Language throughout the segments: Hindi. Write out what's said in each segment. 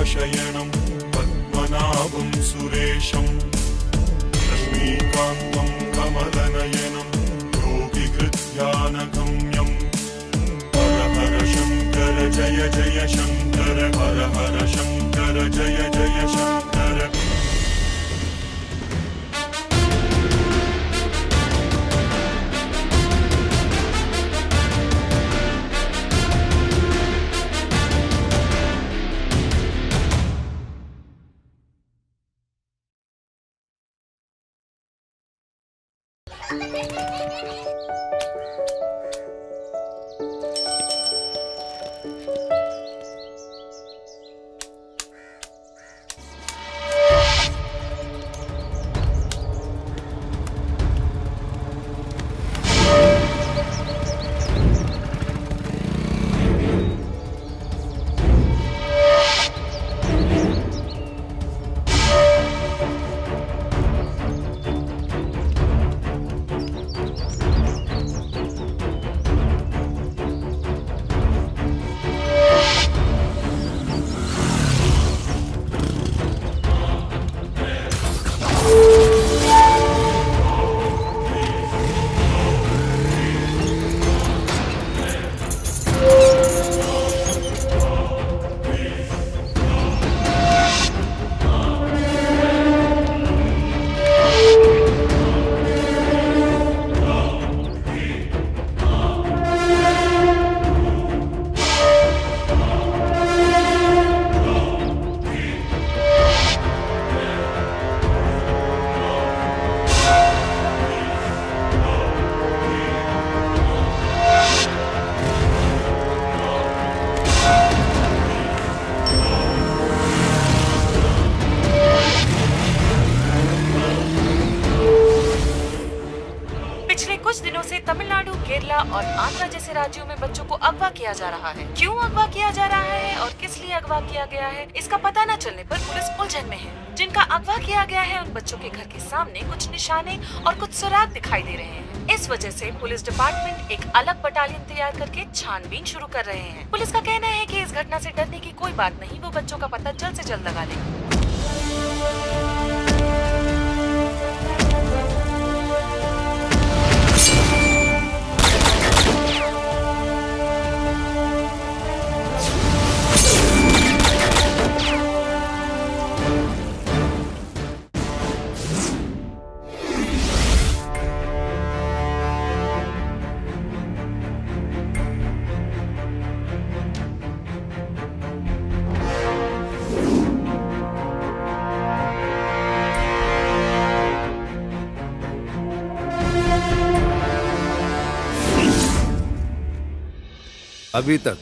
शयनं पद्मनाभं सुरेशं लक्ष्मीकान्तं कमलनयनं योगिकृत्यानगम्यं हर हर शङ्कर जय जय शङ्कर हर हर शङ्कर जय जय शङ्कर। और आंध्र जैसे राज्यों में बच्चों को अगवा किया जा रहा है। क्यों अगवा किया जा रहा है और किस लिए अगवा किया गया है, इसका पता न चलने पर पुलिस उलझन में है। जिनका अगवा किया गया है उन बच्चों के घर के सामने कुछ निशाने और कुछ सुराग दिखाई दे रहे हैं। इस वजह से पुलिस डिपार्टमेंट एक अलग बटालियन तैयार करके छानबीन शुरू कर रहे हैं। पुलिस का कहना है कि इस घटना से डरने की कोई बात नहीं, वो बच्चों का पता जल्द से जल्द लगा लेंगे। अभी तक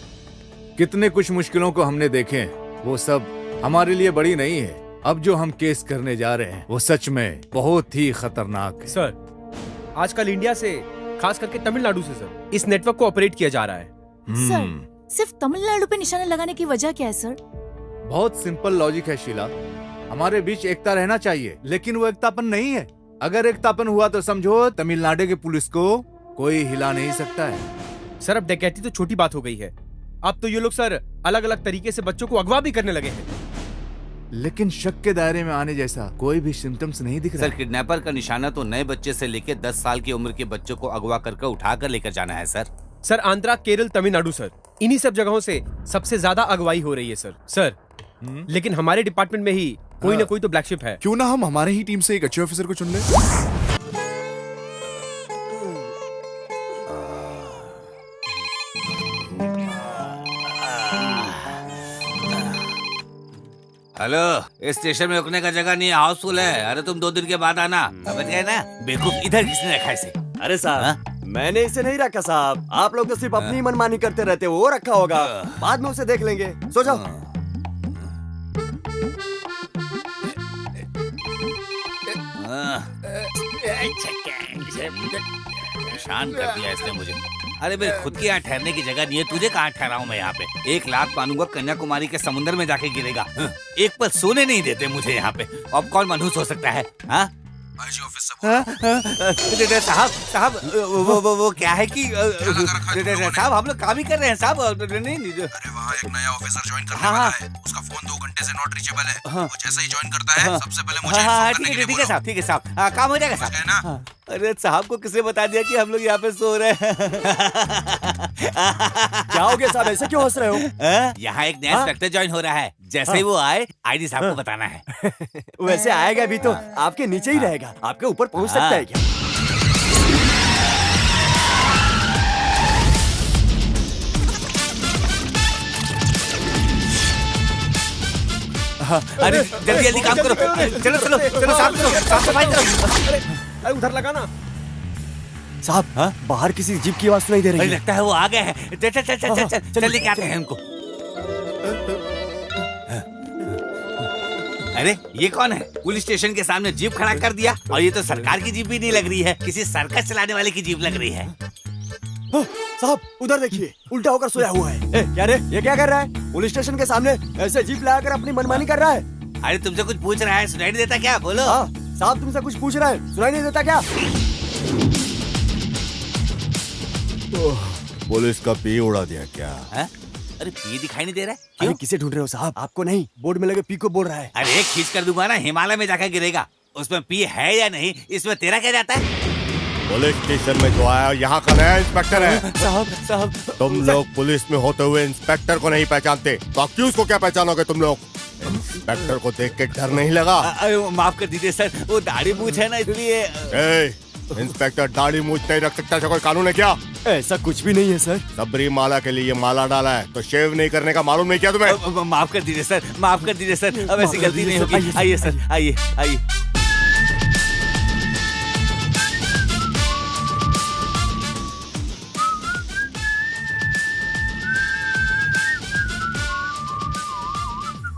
कितने कुछ मुश्किलों को हमने देखे हैं, वो सब हमारे लिए बड़ी नहीं है। अब जो हम केस करने जा रहे हैं वो सच में बहुत ही खतरनाक है। सर, आजकल इंडिया से, खास करके तमिलनाडु से सर, इस नेटवर्क को ऑपरेट किया जा रहा है। सर, सिर्फ तमिलनाडु पे निशाने लगाने की वजह क्या है सर? बहुत सिंपल लॉजिक है शीला। हमारे बीच एकता रहना चाहिए, लेकिन वो एकतापन नहीं है। अगर एकतापन हुआ तो समझो तमिलनाडु की पुलिस को कोई हिला नहीं सकता है। सर, अब डकैती तो छोटी बात हो गई है। अब तो ये लोग सर अलग अलग तरीके से बच्चों को अगवा भी करने लगे हैं। लेकिन शक के दायरे में आने जैसा कोई भी सिम्टम्स नहीं दिख रहा। सर, किडनैपर का निशाना तो नए बच्चे से लेकर 10 साल की उम्र के बच्चों को अगवा करके उठा कर लेकर जाना है sir. Sir, Andhra, Kerala, Tamil Nadu sir, इन्हीं सब जगहों से सबसे ज्यादा अगवाई हो रही है सर। लेकिन हमारे डिपार्टमेंट में ही कोई ना कोई तो ब्लैक शिप है। क्यों ना हम हमारे ही टीम से एक अच्छे ऑफिसर को चुन ले। हेलो, इस स्टेशन में रुकने का जगह नहीं है, हाउसफुल है। अरे तुम 2 दिन के बाद आना, समझ गए ना? बेवकूफ, इधर किसने रखा इसे? अरे साहब, मैंने इसे नहीं रखा साहब। आप लोग तो सिर्फ अपनी मनमानी करते रहते हो। वो रखा होगा, बाद में उसे देख लेंगे। सो जाओ। परेशान कर दिया इसने मुझे। अरे मेरे खुद की यहाँ ठहरने की जगह नहीं है, तुझे कहाँ ठहराऊं मैं यहाँ पे? 1 लाख मानूंगा, कन्याकुमारी के समुद्र में जाके गिरेगा। एक पल सोने नहीं देते मुझे यहाँ पे। अब कौन मनहूस हो सकता है? हाँ, आईजी ऑफिस से साहब वो क्या है कि साहब हम लोग काम ही कर रहे हैं साहब। नहीं अरे वहाँ एक नया ऑफिसर ज्वाइन करने वाला है, उसका फोन 2 घंटे से नॉट रीचेबल है। वो जैसा ही ज्वाइन करता है सबसे पहले मुझे इन्फॉर्म करने के लिए बोलो। ठीक है साहब, काम हो जाएगा साहब ना। अरे साहब को किसने बता दिया कि हम लोग यहाँ पे सो रहे हैं? क्या हो गया साहब, ऐसे क्यों हंस रहे हो? यहाँ एक नया इंस्पेक्टर ज्वाइन हो रहा है, जैसे ही वो आए आईजी साहब को बताना है। वैसे आएगा भी तो आपके नीचे ही रहेगा, आपके ऊपर पहुंच सकता है क्या? अरे जल्दी जल्दी काम करो, चलो चलो चलो, साफ सफाई करो। अरे उधर लगा ना साहब, बाहर किसी जीप की आवाज सुनाई दे रही है। लगता है वो आ गए हैं। चल चल चल चल चल चल लेके आते हैं उनको। अरे ये कौन है? पुलिस स्टेशन के सामने जीप खड़ा कर दिया, और ये तो सरकार की जीप भी नहीं लग रही है, किसी सर्कस चलाने वाले की जीप लग रही है। साहब उधर देखिए, उल्टा होकर सोया हुआ है। क्या रे, ये क्या कर रहा है? पुलिस स्टेशन के सामने ऐसे जीप लगाकर अपनी मनमानी कर रहा है। अरे तुमसे कुछ पूछ रहा है, सुनाई नहीं देता क्या? बोलो। हाँ साहब, तुमसे कुछ पूछ रहा है, सुनाई नहीं देता क्या? पुलिस का पी उड़ा दिया क्या? है? अरे पी दिखाई नहीं दे रहा है? अरे क्यों? किसे ढूंढ रहे हो साहब? आपको नहीं, बोर्ड में लगे पी को बोल रहा है। अरे खींच कर दूंगा ना, हिमालय में जाकर गिरेगा। उसमें पी है या नहीं, इसमें तेरा क्या जाता है? पुलिस स्टेशन में जो आया यहाँ का नया इंस्पेक्टर है। साहब तुम लोग पुलिस में होते हुए इंस्पेक्टर को नहीं पहचानते तो अक्यूज को क्या पहचानोगे तुम लोग? इंस्पेक्टर को देख के डर नहीं लगा? माफ कर दीजिए सर, वो दाढ़ी मूछ है ना इसलिए। इंस्पेक्टर दाढ़ी मूछ नहीं रख सकता, ऐसा कोई कानून है क्या? ऐसा कुछ भी नहीं है सर। सबरी माला के लिए माला डाला है तो शेव नहीं करने का मालूम नहीं क्या तुम्हें? माफ कर दीजिए सर, माफ कर दीजिए सर, अब ऐसी गलती नहीं होगी। आइए सर, आइए आइए।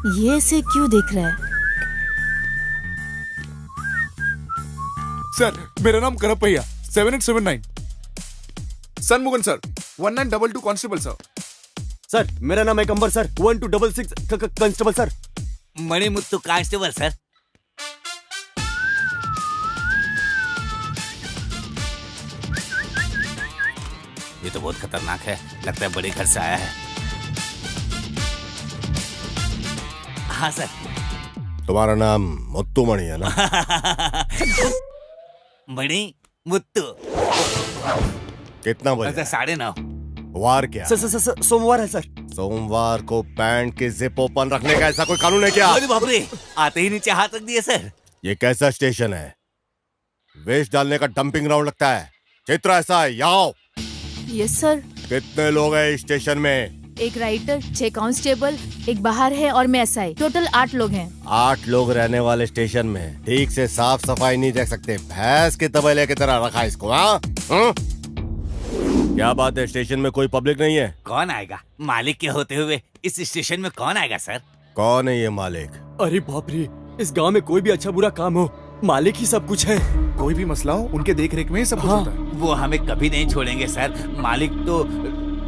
ये ऐसे क्यों देख रहा है? सर मेरा नाम Karuppaiya 7879। Shanmugan sir 1922 constable sir. Sir मेरा नाम है Kambar sir 1266 constable sir. Manimuthu constable sir. ये तो बहुत खतरनाक है, लगता है बड़े घर से आया है। हाँ सर। तुम्हारा नाम मुत्तु मणि है ना? मणि मुत्तु। कितना बजे? 9:30। वार क्या? सोमवार है सर। सोमवार को पैंट की जिप ओपन रखने का ऐसा कोई कानून है क्या? अरे बाप रे, आते ही नीचे हाथ रख दिए सर। ये कैसा स्टेशन है? वेस्ट डालने का डंपिंग ग्राउंड लगता है। चित्र ऐसा है, यहाँ आओ। Yes sir. कितने लोग हैं इस स्टेशन में? एक राइटर, 6 कांस्टेबल, एक बाहर है और मैं एसआई, टोटल 8 लोग हैं। 8 लोग रहने वाले स्टेशन में ठीक से साफ सफाई नहीं देख सकते, भैंस के तबेले की तरह रखा इसको। हाँ क्या बात है, स्टेशन में कोई पब्लिक नहीं है? कौन आएगा? मालिक के होते हुए इस स्टेशन में कौन आएगा सर? कौन है ये मालिक? अरे बाप रे, इस गांव में कोई भी अच्छा बुरा काम हो, मालिक ही सब कुछ है। कोई भी मसला हो उनके देख रेख में ही सब कुछ होता है। वो हमें कभी नहीं छोड़ेंगे सर। मालिक तो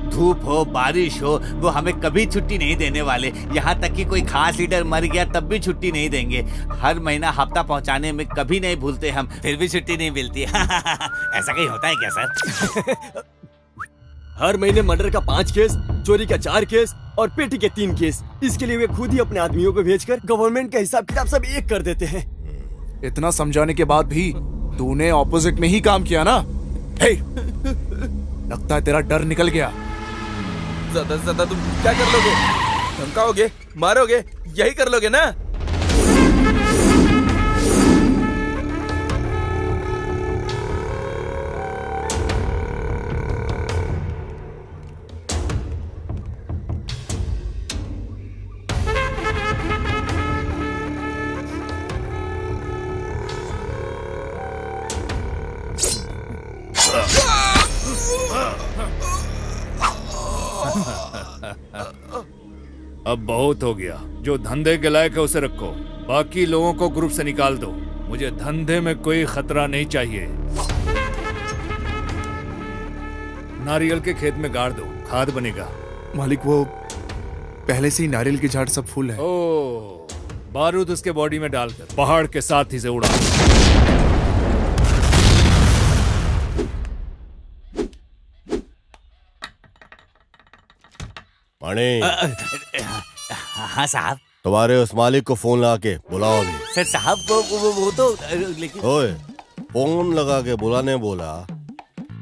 धूप हो बारिश हो वो हमें कभी छुट्टी नहीं देने वाले। यहाँ तक कि कोई खास लीडर मर गया तब भी छुट्टी नहीं देंगे। हर महीना हफ्ता पहुँचाने में कभी नहीं भूलते हम, फिर भी छुट्टी नहीं मिलती। ऐसा कहीं होता है क्या सर? हर महीने मर्डर का 5 केस, चोरी का 4 केस और पेटी के 3 केस। इसके लिए वे खुद ही अपने आदमियों को भेजकर गवर्नमेंट का हिसाब किताब सब एक कर देते हैं। इतना समझाने के बाद भी तूने ऑपोजिट में ही काम किया ना? हे, लगता है तेरा डर निकल गया। ज्यादा से ज्यादा तुम क्या कर लोगे? धमकाओगे, मारोगे, यही कर लोगे ना? अब बहुत हो गया, जो धंधे के लायक है उसे रखो, बाकी लोगों को ग्रुप से निकाल दो। मुझे धंधे में कोई खतरा नहीं चाहिए। नारियल के खेत में गाड़ दो, खाद बनेगा। मालिक वो पहले से ही नारियल की झाड़ सब फूल है। ओह, बारूद उसके बॉडी में डालकर पहाड़ के साथ ही से उड़ा। मणि, हाँ साहब। तुम्हारे उस मालिक को फोन लगा के बुलाओ अभी। सर साहब वो तो लेकिन ओए, फोन लगा के बुलाने बोला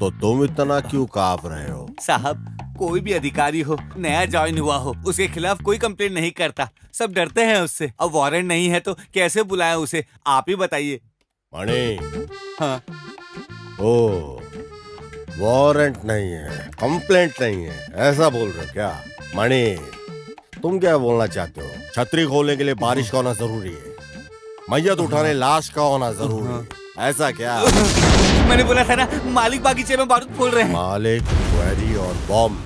तो तुम इतना क्यों कांप रहे हो? साहब, कोई भी अधिकारी हो, नया ज्वाइन हुआ हो, उसके खिलाफ कोई कंप्लेंट नहीं करता। सब डरते हैं उससे। अब वारंट नहीं है तो कैसे बुलाएं उसे, आप ही बताइए। मणि, हाँ। ओ, वारंट नहीं है, कंप्लेंट नहीं है, ऐसा बोल रहे हो क्या? मणि, तुम क्या बोलना चाहते हो? छतरी खोलने के लिए बारिश का होना जरूरी है, मैयत उठाने लाश का होना जरूरी है, ऐसा क्या? मैंने बोला था ना, मालिक बागीचे में बारूद फोड़ रहे हैं। मालिक, क्वेरी और बॉम्ब।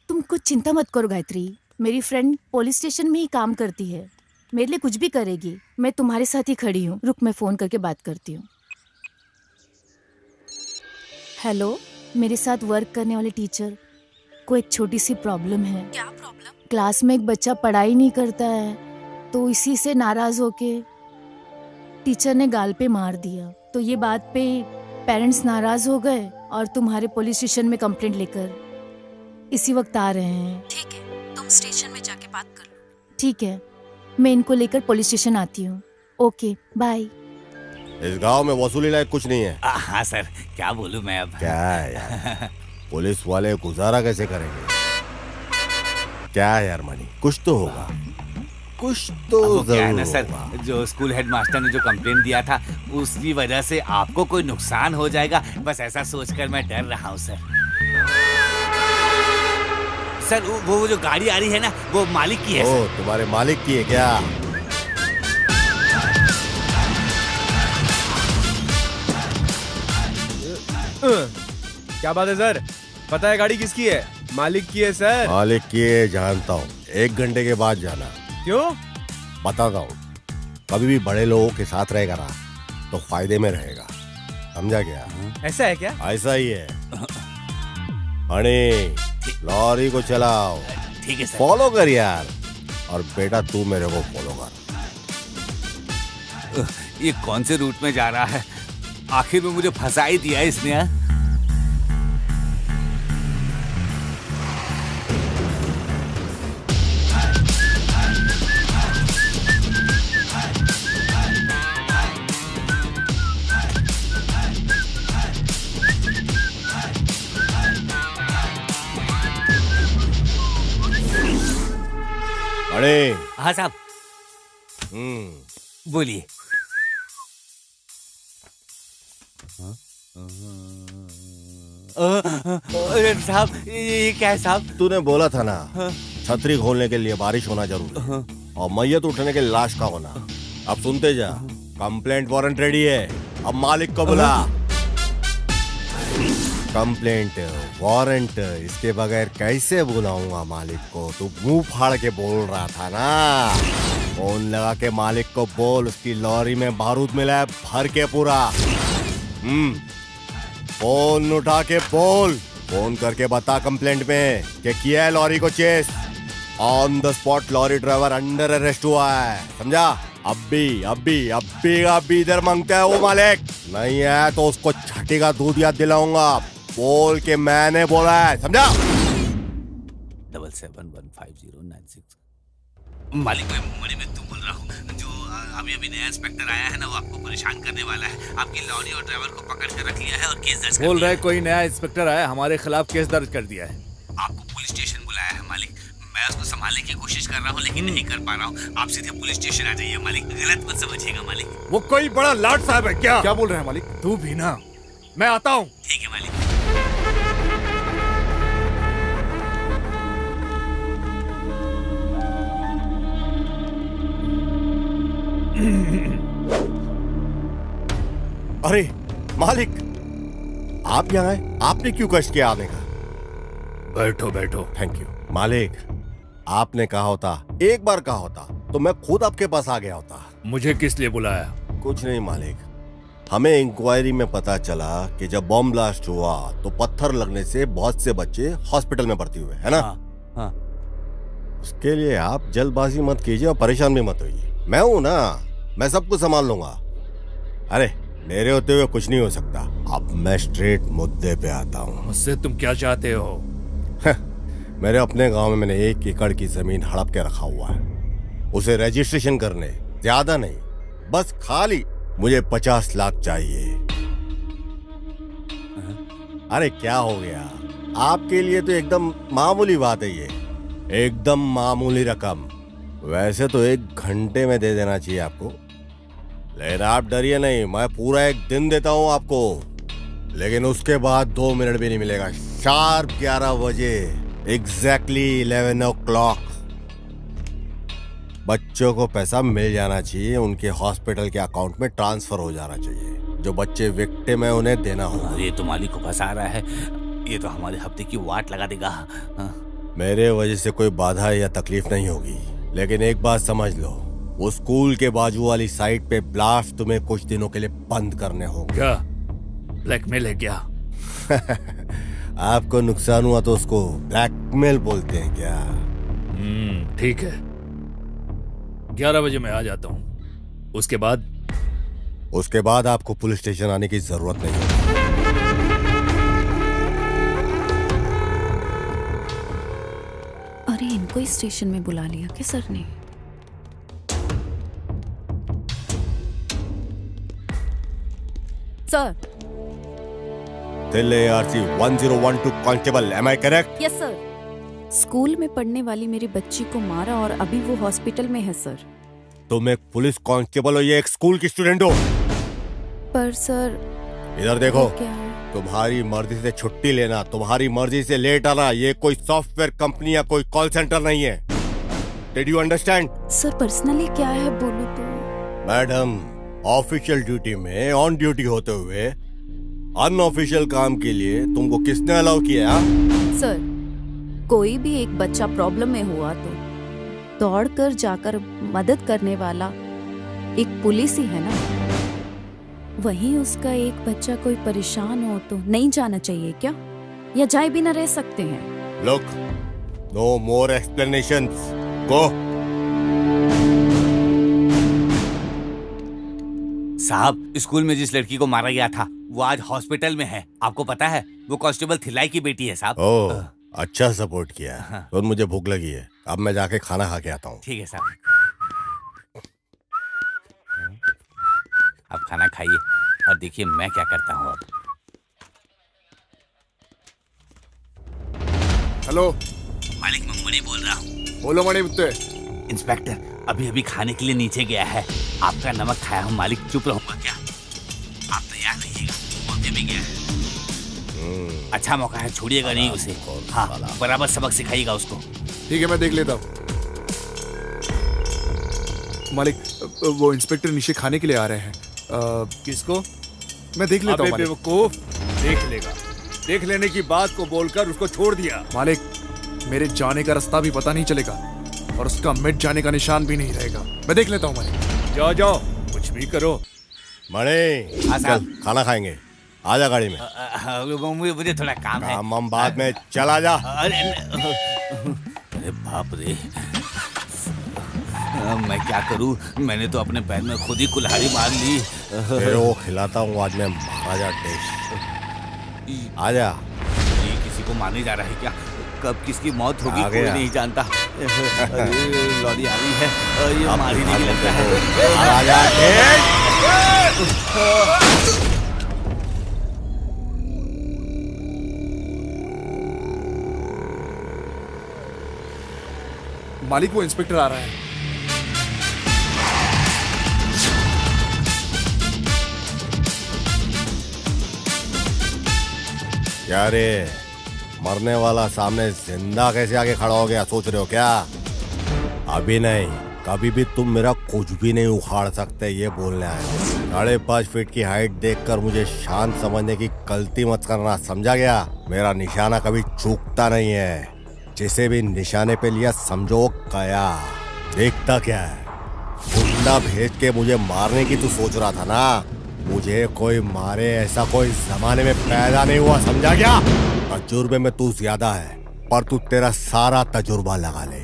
तुम कुछ चिंता मत करो गायत्री, मेरी फ्रेंड पुलिस स्टेशन में ही काम करती है, मेरे लिए कुछ भी करेगी। मैं तुम्हारे साथ ही खड़ी हूँ। रुक, मैं फोन करके बात करती हूँ। हेलो, मेरे साथ वर्क करने वाले टीचर को एक छोटी सी प्रॉब्लम है। क्या प्रॉब्लम? क्लास में एक बच्चा पढ़ाई नहीं करता है, तो इसी से नाराज होके टीचर ने गाल पे मार दिया। तो ये बात पे पेरेंट्स नाराज हो गए और तुम्हारे पुलिस स्टेशन में कंप्लेंट लेकर इसी वक्त आ रहे हैं। ठीक है, तुम स्टेशन में जाके बात कर लो। ठीक है, मैं इनको लेकर पुलिस स्टेशन आती हूँ। Okay, bye. इस गांव में वसूली लायक कुछ नहीं है। हाँ सर, क्या बोलूं मैं अब। क्या है यार, पुलिस वाले गुजारा कैसे करेंगे? क्या है यार मणि, कुछ तो होगा, कुछ तो क्या है जरूर ना सर, होगा। जो स्कूल हेडमास्टर ने जो कंप्लेंट दिया था, उसकी वजह से आपको कोई नुकसान हो जाएगा, बस ऐसा सोचकर मैं डर रहा हूँ सर। सर वो जो गाड़ी आ रही है ना, वो मालिक की है। ओ, तुम्हारे मालिक की है क्या? क्या बात है सर? पता है गाड़ी किसकी है? मालिक की है सर। मालिक की है जानता हूँ, 1 घंटे के बाद जाना। क्यों? बताता हूँ, कभी भी बड़े लोगों के साथ रहेगा ना तो फायदे में रहेगा, समझा क्या? ऐसा है क्या? ऐसा ही है। मणि, लॉरी को चलाओ। ठीक है सर। फॉलो कर यार, और बेटा तू मेरे को फॉलो कर। ये कौन से रूट में जा रहा है? आखिर में मुझे फंसा ही दिया इसने। अरे हाँ साहब। बोलिए। साहब, ये क्या है साहब? तूने बोला था ना, छतरी खोलने के लिए बारिश होना जरूरी है और मैयत उठने के लिए लाश का होना। अब सुनते जा, कंप्लेंट वारंट रेडी है, अब मालिक को बुला। कंप्लेंट वारंट इसके बगैर कैसे बुलाऊंगा मालिक को? तू मुंह फाड़ के बोल रहा था ना। फोन लगा के मालिक को बोल, उसकी लॉरी में बारूद मिला है भर के पूरा। फोन उठा के बोल, फोन करके बता कंप्लेंट में कि किया है लॉरी को chase. On the spot lorry driver under arrest हुआ है, समझा? अभी इधर मांगता है वो मालिक, नहीं है तो उसको छठी का दूध याद दिलाऊंगा। बोल के मैंने बोला है, समझा? 77150996। मालिक, मैं मणि में तुम बोल रहा हूँ। जो अभी नया इंस्पेक्टर आया है ना, वो आपको परेशान करने वाला है। आपकी लॉरी और ड्राइवर को पकड़ कर रख लिया है और केस दर्ज कर बोल दिया रहे है। कोई नया इंस्पेक्टर आया, हमारे खिलाफ केस दर्ज कर दिया है। आपको पुलिस स्टेशन बुलाया है मालिक। मैं उसको संभालने की कोशिश कर रहा हूँ लेकिन नहीं कर पा रहा हूँ। आप सीधे पुलिस स्टेशन आ जाइए मालिक, गलत मत समझिएगा मालिक। वो कोई बड़ा लाट साहब है क्या? क्या बोल रहे हैं मालिक? तू भी ना, मैं आता हूँ। ठीक है मालिक। अरे मालिक, आप यहाँ आए, आपने क्यों कष्ट किया आने का? बैठो बैठो। थैंक यू मालिक, आपने कहा होता, एक बार कहा होता तो मैं खुद आपके पास आ गया होता। मुझे किस लिए बुलाया? कुछ नहीं मालिक, हमें इंक्वायरी में पता चला कि जब बॉम्ब ब्लास्ट हुआ तो पत्थर लगने से बहुत से बच्चे हॉस्पिटल में भर्ती हुए, है ना? हाँ। उसके लिए आप जल्दबाजी मत कीजिए और परेशान भी मत होइए। मैं हूं ना, मैं सब कुछ संभाल लूंगा। अरे मेरे होते हुए कुछ नहीं हो सकता, अब मैं स्ट्रेट मुद्दे पे आता हूँ। मुझसे तुम क्या चाहते हो? मेरे अपने गांव में मैंने 1 एकड़ की जमीन हड़प के रखा हुआ है, उसे रजिस्ट्रेशन करने, ज्यादा नहीं, बस खाली मुझे 50 लाख चाहिए। अरे क्या हो गया, आपके लिए तो एकदम मामूली बात है ये, एकदम मामूली रकम। वैसे तो 1 घंटे में दे देना चाहिए आपको, लेकिन आप डरिए नहीं, मैं पूरा 1 दिन देता हूं आपको, लेकिन उसके बाद 2 मिनट भी नहीं मिलेगा। शार्प 11 बजे, एग्जैक्टली 11 o'clock बच्चों को पैसा मिल जाना चाहिए, उनके हॉस्पिटल के अकाउंट में ट्रांसफर हो जाना चाहिए। जो बच्चे विक्टिम है उन्हें देना होगा। ये तो मालिक को फंसा रहा है, ये तो हमारे हफ्ते की वाट लगा देगा। मेरे वजह से कोई बाधा या तकलीफ नहीं होगी, लेकिन एक बात समझ लो, वो स्कूल के बाजू वाली साइट पे ब्लास्ट तुम्हें कुछ दिनों के लिए बंद करने होंगे। क्या ब्लैकमेल है क्या? आपको नुकसान हुआ तो उसको ब्लैकमेल बोलते हैं क्या? ठीक है, 11 बजे मैं आ जाता हूँ। उसके बाद आपको पुलिस स्टेशन आने की जरूरत नहीं है। अरे इनको ही स्टेशन में बुला लिया क्या सर ने? Sir, Delhi ARC 1012 constable, am I correct? Yes sir. School में पढ़ने वाली मेरी बच्ची को मारा और अभी वो हॉस्पिटल में है सर। तुम एक पुलिस कांस्टेबल हो या एक स्कूल की स्टूडेंट हो? पर सर इधर देखो, क्या है? तुम्हारी मर्जी से छुट्टी लेना, तुम्हारी मर्जी से लेट आना, ये कोई सॉफ्टवेयर कंपनी या कोई कॉल सेंटर नहीं है। Did you understand? Sir personally क्या है बोलो तो? मैडम, ऑफिशियल ड्यूटी में ऑन ड्यूटी होते हुए अनऑफिशियल काम के लिए तुमको किसने अलाउ किया? सर, कोई भी एक बच्चा प्रॉब्लम में हुआ तो दौड़कर जाकर मदद करने वाला एक पुलिस ही है ना। वहीं उसका एक बच्चा कोई परेशान हो तो नहीं जाना चाहिए क्या? या जाए भी ना रह सकते हैं? लुक, नो मोर एक्सप्लेनेशंस, गो। साहब, स्कूल में जिस लड़की को मारा गया था वो आज हॉस्पिटल में है, आपको पता है? वो कांस्टेबल थिलाई की बेटी है साहब। ओह, अच्छा सपोर्ट किया। तो मुझे भूख लगी है, अब मैं जाके खाना खा के आता हूँ। ठीक है साहब, अब खाना खाइए और देखिए मैं क्या करता हूँ अब। हेलो मालिक, मैं मणि बोल रहा हूँ। बोलो मणि मुत्ते। इंस्पेक्टर अभी अभी खाने के लिए नीचे गया है, आपका नमक खाया हूँ मालिक, चुप रहूंगा क्या? आप तैयार रहिएगा, पहुंचे भी गया है। अच्छा मौका है, छोड़िएगा नहीं उसे। हाँ, बराबर सबक सिखाइएगा उसको। ठीक है, मैं देख लेता हूँ। मालिक, वो इंस्पेक्टर नीचे खाने के लिए आ रहे हैं। किसको? मैं देख लेता हूँ मालिक। बेवकूफ, देख लेगा। देख लेने की बात को बोलकर उसको छोड़ दिया। मालिक, मेरे जाने का रास्ता भी पता नहीं चलेगा और उसका मिट जाने का निशान भी नहीं रहेगा। मैं देख लेता हूँ मालिक। जाओ जाओ, कुछ भी करो। मणि, चल खाना खाएंगे, आजा गाड़ी में। मुझे थोड़ा काम है। हम बाद में, चला जा। अरे बाप रे, मैं क्या करूं? मैंने तो अपने पैर में खुद ही कुल्हाड़ी मार ली। वो खिलाता हूँ आज मैं महाराजा टेस्ट। आजा। ये किसी को मारने जा रहा है क्या? कब किसकी मौत होगी कोई नहीं जानता। लॉरी आ रही है, ये मार ही नहीं लगता है। महाराजा मालिक, वो इंस्पेक्टर आ रहा है। क्या रे, मरने वाला सामने जिंदा कैसे आके खड़ा हो गया, सोच रहे हो क्या? अभी नहीं, कभी भी तुम मेरा कुछ भी नहीं उखाड़ सकते, ये बोलने आए। 5.5 फीट की हाइट देखकर मुझे शांत समझने की गलती मत करना, समझा गया? मेरा निशाना कभी चूकता नहीं है, जिसे भी निशाने पे लिया समझो गया। देखता क्या है, गुंडा भेज के मुझे मारने की तू सोच रहा था ना? मुझे कोई मारे ऐसा कोई जमाने में पैदा नहीं हुआ, समझा क्या? तजुर्बे में तू ज्यादा है, पर तू तेरा सारा तजुर्बा लगा ले,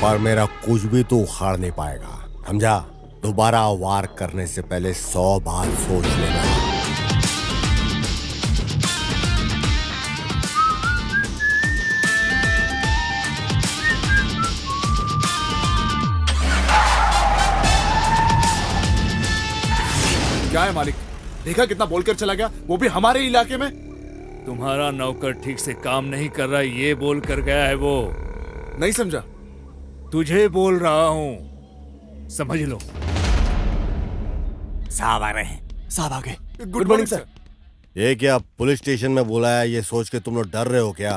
पर मेरा कुछ भी तू उखाड़ नहीं पाएगा, समझा? दोबारा वार करने से पहले 100 बार सोच लेना। कहाँ है मालिक? देखा कितना बोलकर चला गया, वो भी हमारे इलाके में। तुम्हारा नौकर ठीक से काम नहीं कर रहा, ये बोल कर गया है वो। नहीं समझा? तुझे बोल रहा हूँ, समझ लो। साहब आ रहे हैं। साहब आ गए। Good morning sir. ये क्या पुलिस स्टेशन में बुलाया, ये सोच के तुम लोग डर रहे हो क्या?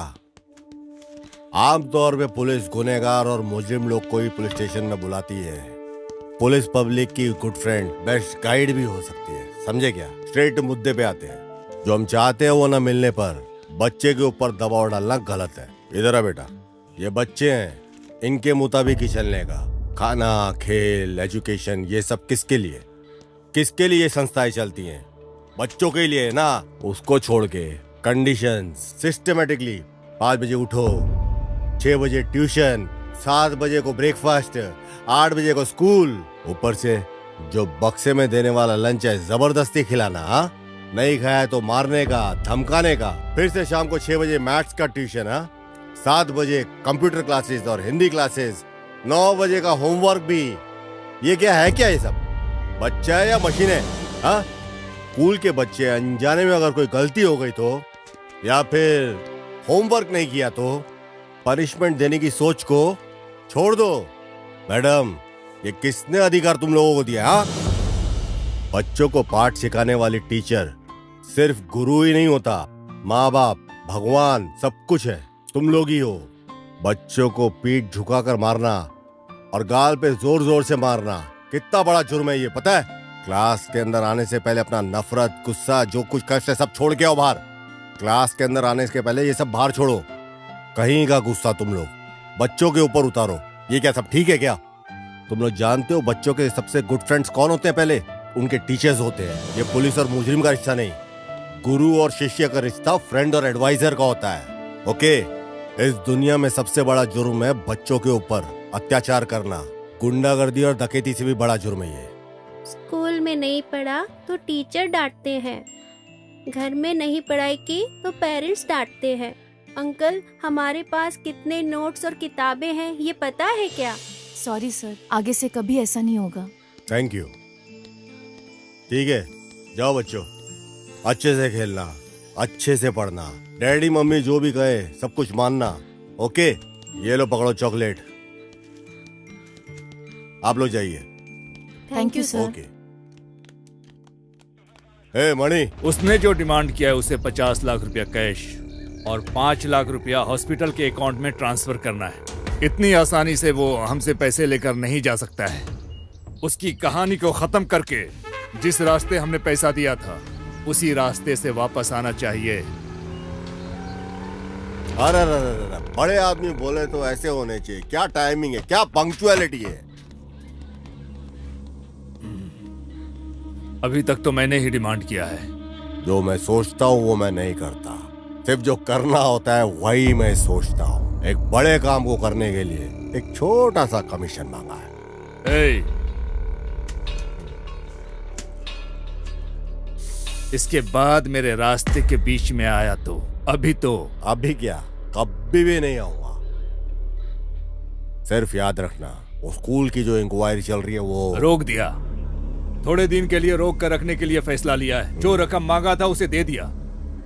आमतौर पे पुलिस गुनहगार और मुजरिम लोग को ही पुलिस स्टेशन में बुलाती है। पुलिस पब्लिक की गुड फ्रेंड, बेस्ट गाइड भी हो सकती है, समझे क्या? स्ट्रेट मुद्दे पे आते हैं। जो हम चाहते हैं वो न मिलने पर बच्चे के ऊपर दबाव डालना गलत है। इधर आ बेटा, ये बच्चे हैं, इनके मुताबिक ही चलने का। खाना, खेल, एजुकेशन, ये सब किसके लिए? किसके लिए ये संस्थाएं चलती हैं? बच्चों के लिए ना। उसको छोड़ के कंडीशन सिस्टमेटिकली 5 बजे उठो, 6 बजे ट्यूशन, 7 बजे को ब्रेकफास्ट, 8 बजे को स्कूल, ऊपर से जो बक्से में देने वाला लंच है जबरदस्ती खिलाना। हाँ, नहीं खाया तो मारने का, धमकाने का। फिर से शाम को 6 बजे मैथ्स का ट्यूशन, 7 बजे कंप्यूटर क्लासेस और हिंदी क्लासेस, 9 बजे का होमवर्क भी। ये क्या है? क्या ये सब बच्चा है या मशीन है? हाँ, स्कूल के बच्चे अनजाने में अगर कोई गलती हो गई तो, या फिर होमवर्क नहीं किया तो पनिशमेंट देने की सोच को छोड़ दो। मैडम, ये किसने अधिकार तुम लोगों को दिया? हाँ, बच्चों को पाठ सिखाने वाली टीचर सिर्फ गुरु ही नहीं होता, माँ बाप, भगवान, सब कुछ है। तुम लोग ही हो। बच्चों को पीठ झुकाकर मारना और गाल पे जोर जोर से मारना कितना बड़ा जुर्म है, ये पता है? क्लास के अंदर आने से पहले अपना नफरत, गुस्सा, जो कुछ कष्ट है सब छोड़ के आओ बाहर। क्लास के अंदर आने के पहले ये सब बाहर छोड़ो। कहीं का गुस्सा तुम लोग बच्चों के ऊपर उतारो, ये क्या सब ठीक है क्या? तुम लोग जानते हो बच्चों के सबसे गुड फ्रेंड्स कौन होते हैं? पहले उनके टीचर्स होते हैं। ये पुलिस और मुजरिम का रिश्ता नहीं, गुरु और शिष्य का रिश्ता फ्रेंड और एडवाइजर का होता है। ओके, इस दुनिया में सबसे बड़ा जुर्म है बच्चों के ऊपर अत्याचार करना। गुंडागर्दी और डकैती से भी बड़ा जुर्म है ये। स्कूल में नहीं पढ़ा तो टीचर डांटते हैं, घर में नहीं पढ़ाई की तो पेरेंट्स डांटते हैं। अंकल, हमारे पास कितने नोट्स और किताबें हैं ये पता है क्या? सॉरी सर, आगे से कभी ऐसा नहीं होगा। Thank you. ठीक है, जाओ बच्चों, अच्छे से खेलना, अच्छे से पढ़ना, डैडी मम्मी जो भी कहे सब कुछ मानना। ओके, ये लो पकड़ो चॉकलेट, आप लोग जाइए। Thank you sir. ओके। ए मणि, उसने जो डिमांड किया है उसे 50 लाख रुपया कैश और 5 लाख रुपया हॉस्पिटल के अकाउंट में ट्रांसफर करना है। इतनी आसानी से वो हमसे पैसे लेकर नहीं जा सकता है। उसकी कहानी को खत्म करके जिस रास्ते हमने पैसा दिया था उसी रास्ते से वापस आना चाहिए। अरे बड़े आदमी बोले तो ऐसे होने चाहिए। क्या टाइमिंग है, क्या पंक्चुअलिटी है। अभी तक तो मैंने ही डिमांड किया है। जो मैं सोचता हूँ वो मैं नहीं करता, सिर्फ जो करना होता है वही मैं सोचता हूँ। एक बड़े काम को करने के लिए एक छोटा सा कमीशन मांगा है। इसके बाद मेरे रास्ते के बीच में आया तो अभी क्या, कभी भी नहीं आऊंगा। सिर्फ याद रखना, वो स्कूल की जो इंक्वायरी चल रही है वो रोक दिया। थोड़े दिन के लिए रोक कर रखने के लिए फैसला लिया है। जो रकम मांगा था उसे दे दिया।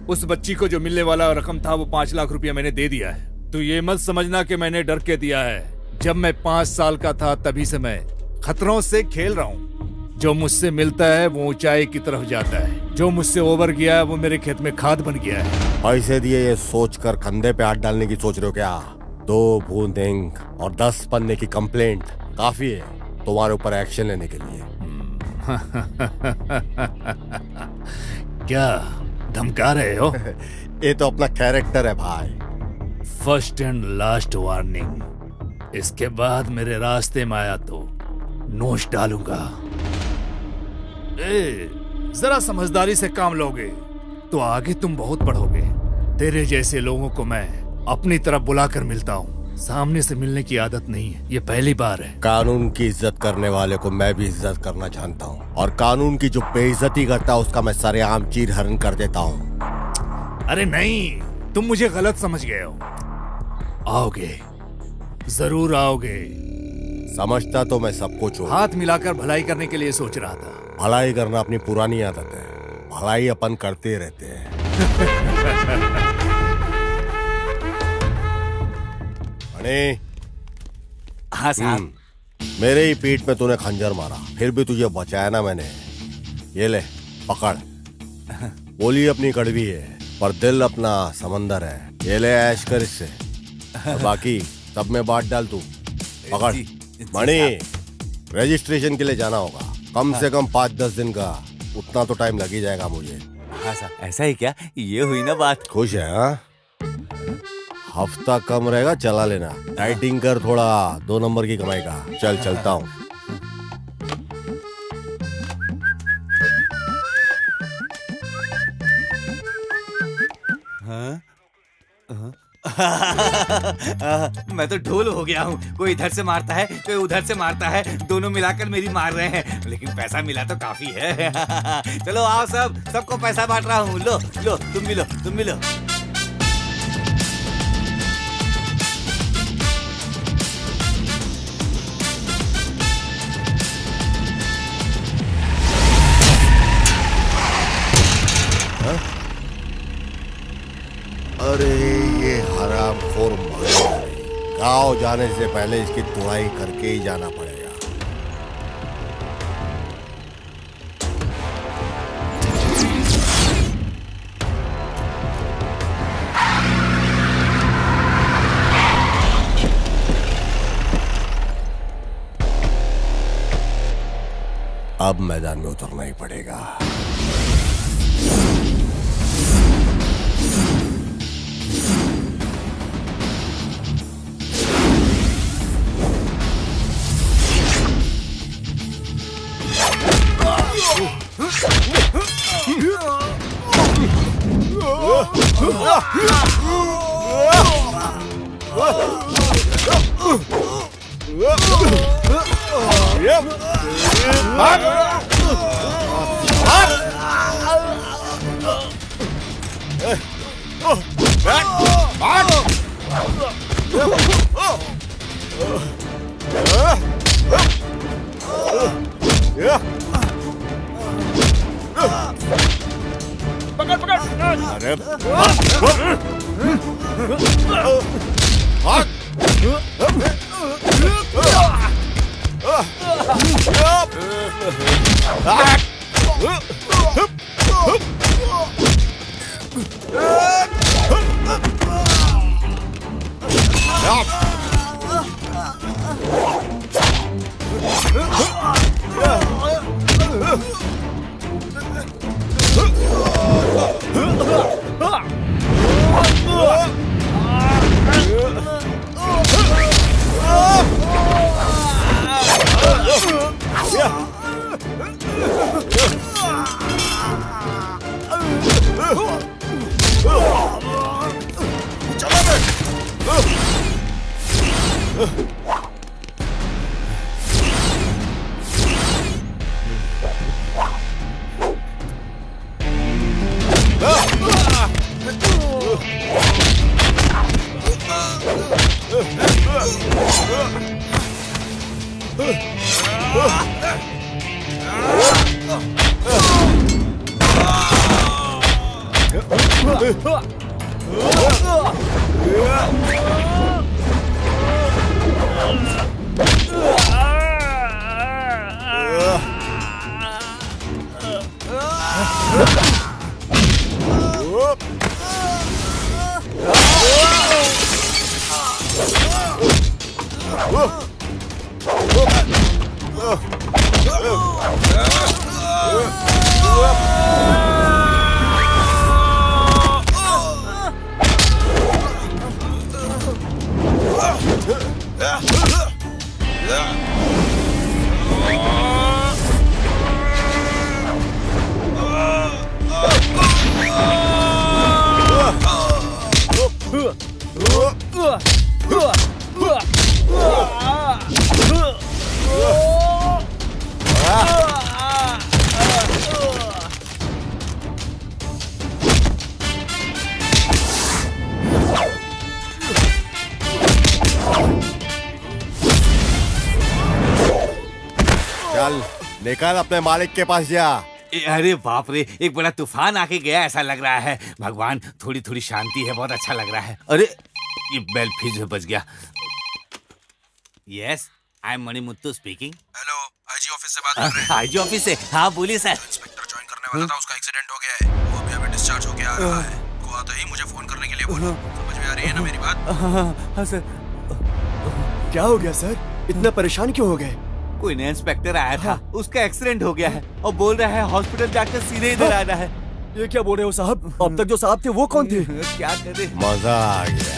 उस बच्ची को जो मिलने वाला रकम था वो 5 लाख रुपया मैंने दे दिया है। तो ये मत समझना कि मैंने डर के दिया है। जब मैं 5 साल का था तभी से मैं खतरों से खेल रहा हूँ। जो मुझसे मिलता है वो ऊंचाई की तरफ जाता है, जो मुझसे ओवर गया है वो मेरे खेत में खाद बन गया है। पैसे दिए ये सोचकर कंधे पे हाथ डालने की सोच रहे हो क्या? 2 बूंद इंक और 10 पन्ने की कंप्लेंट काफी है तुम्हारे ऊपर एक्शन लेने के लिए। क्या धमका रहे हो? ये तो अपना कैरेक्टर है भाई। First and last warning. इसके बाद मेरे रास्ते में आया तो नोच डालूंगा। जरा समझदारी से काम लोगे तो आगे तुम बहुत बढ़ोगे। तेरे जैसे लोगों को मैं अपनी तरफ बुलाकर मिलता हूँ, सामने से मिलने की आदत नहीं है। ये पहली बार है। कानून की इज्जत करने वाले को मैं भी इज्जत करना जानता हूँ, और कानून की जो बेइज्जती करता है उसका मैं सरेआम चीर हरण कर देता हूँ। अरे नहीं, तुम मुझे गलत समझ गए हो। आओगे, जरूर आओगे। समझता तो मैं सब कुछ हूँ। हाथ मिलाकर भलाई करने के लिए सोच रहा था। भलाई करना अपनी पुरानी आदत है, भलाई अपन करते रहते हैं। मणि। हाँ साहब। मेरे ही पीठ में तूने खंजर मारा, फिर भी तुझे बचाया ना मैंने। ये ले पकड़। बोली अपनी कड़वी है पर दिल अपना समंदर है। ये ले ऐश कर इससे, और बाकी सब में बांट डाल तू। पकड़। मणि, रजिस्ट्रेशन के लिए जाना होगा, कम से कम 5-10 दिन का, उतना तो टाइम लग ही जाएगा मुझे। हाँ साहब, ऐसा ही क्या? ये हुई ना बात। खुश है? हाँ, हफ्ता कम रहेगा, चला लेना। डाइटिंग कर थोड़ा, 2 नंबर की कमाई का। चल चलता हूँ। मैं तो ढोल हो गया हूँ। कोई इधर से मारता है, कोई उधर से मारता है, दोनों मिलाकर मेरी मार रहे हैं, लेकिन पैसा मिला तो काफी है। चलो आओ सब, सबको पैसा बांट रहा हूँ। लो लो, तुम भी लो, तुम भी लो। अरे ये हरामखोर गाँव जाने से पहले इसकी तुड़ाई करके ही जाना पड़ेगा। अब मैदान में उतरना ही पड़ेगा। चल निकल अपने मालिक के पास जा। अरे बाप रे, एक बड़ा तूफान आके गया ऐसा लग रहा है। भगवान, थोड़ी थोड़ी शांति है, बहुत अच्छा लग रहा है। अरे ये बेल फिर से बज गया। Yes, I am Manimuthu speaking. Hello, IG office से बात कर रहे हैं। आईजी ऑफिस से? हाँ बोलिए सर। इंस्पेक्टर ज्वाइन करने वाला था, उसका एक्सीडेंट हो गया है, वो अभी डिस्चार्ज होके आ रहा है। वो आते ही मुझे फोन करने के लिए बोला। समझ में आ रही है ना मेरी बात? हाँ सर। क्या हो गया सर? इतना परेशान क्यों हो गए? कोई नया इंस्पेक्टर आया था, उसका एक्सीडेंट हो गया है और बोल रहा है हॉस्पिटल जाकर सीधे इधर आना है। ये क्या बोल रहे हो साहब? अब तक जो साहब थे वो कौन थे? क्या करे? मजा आ गया।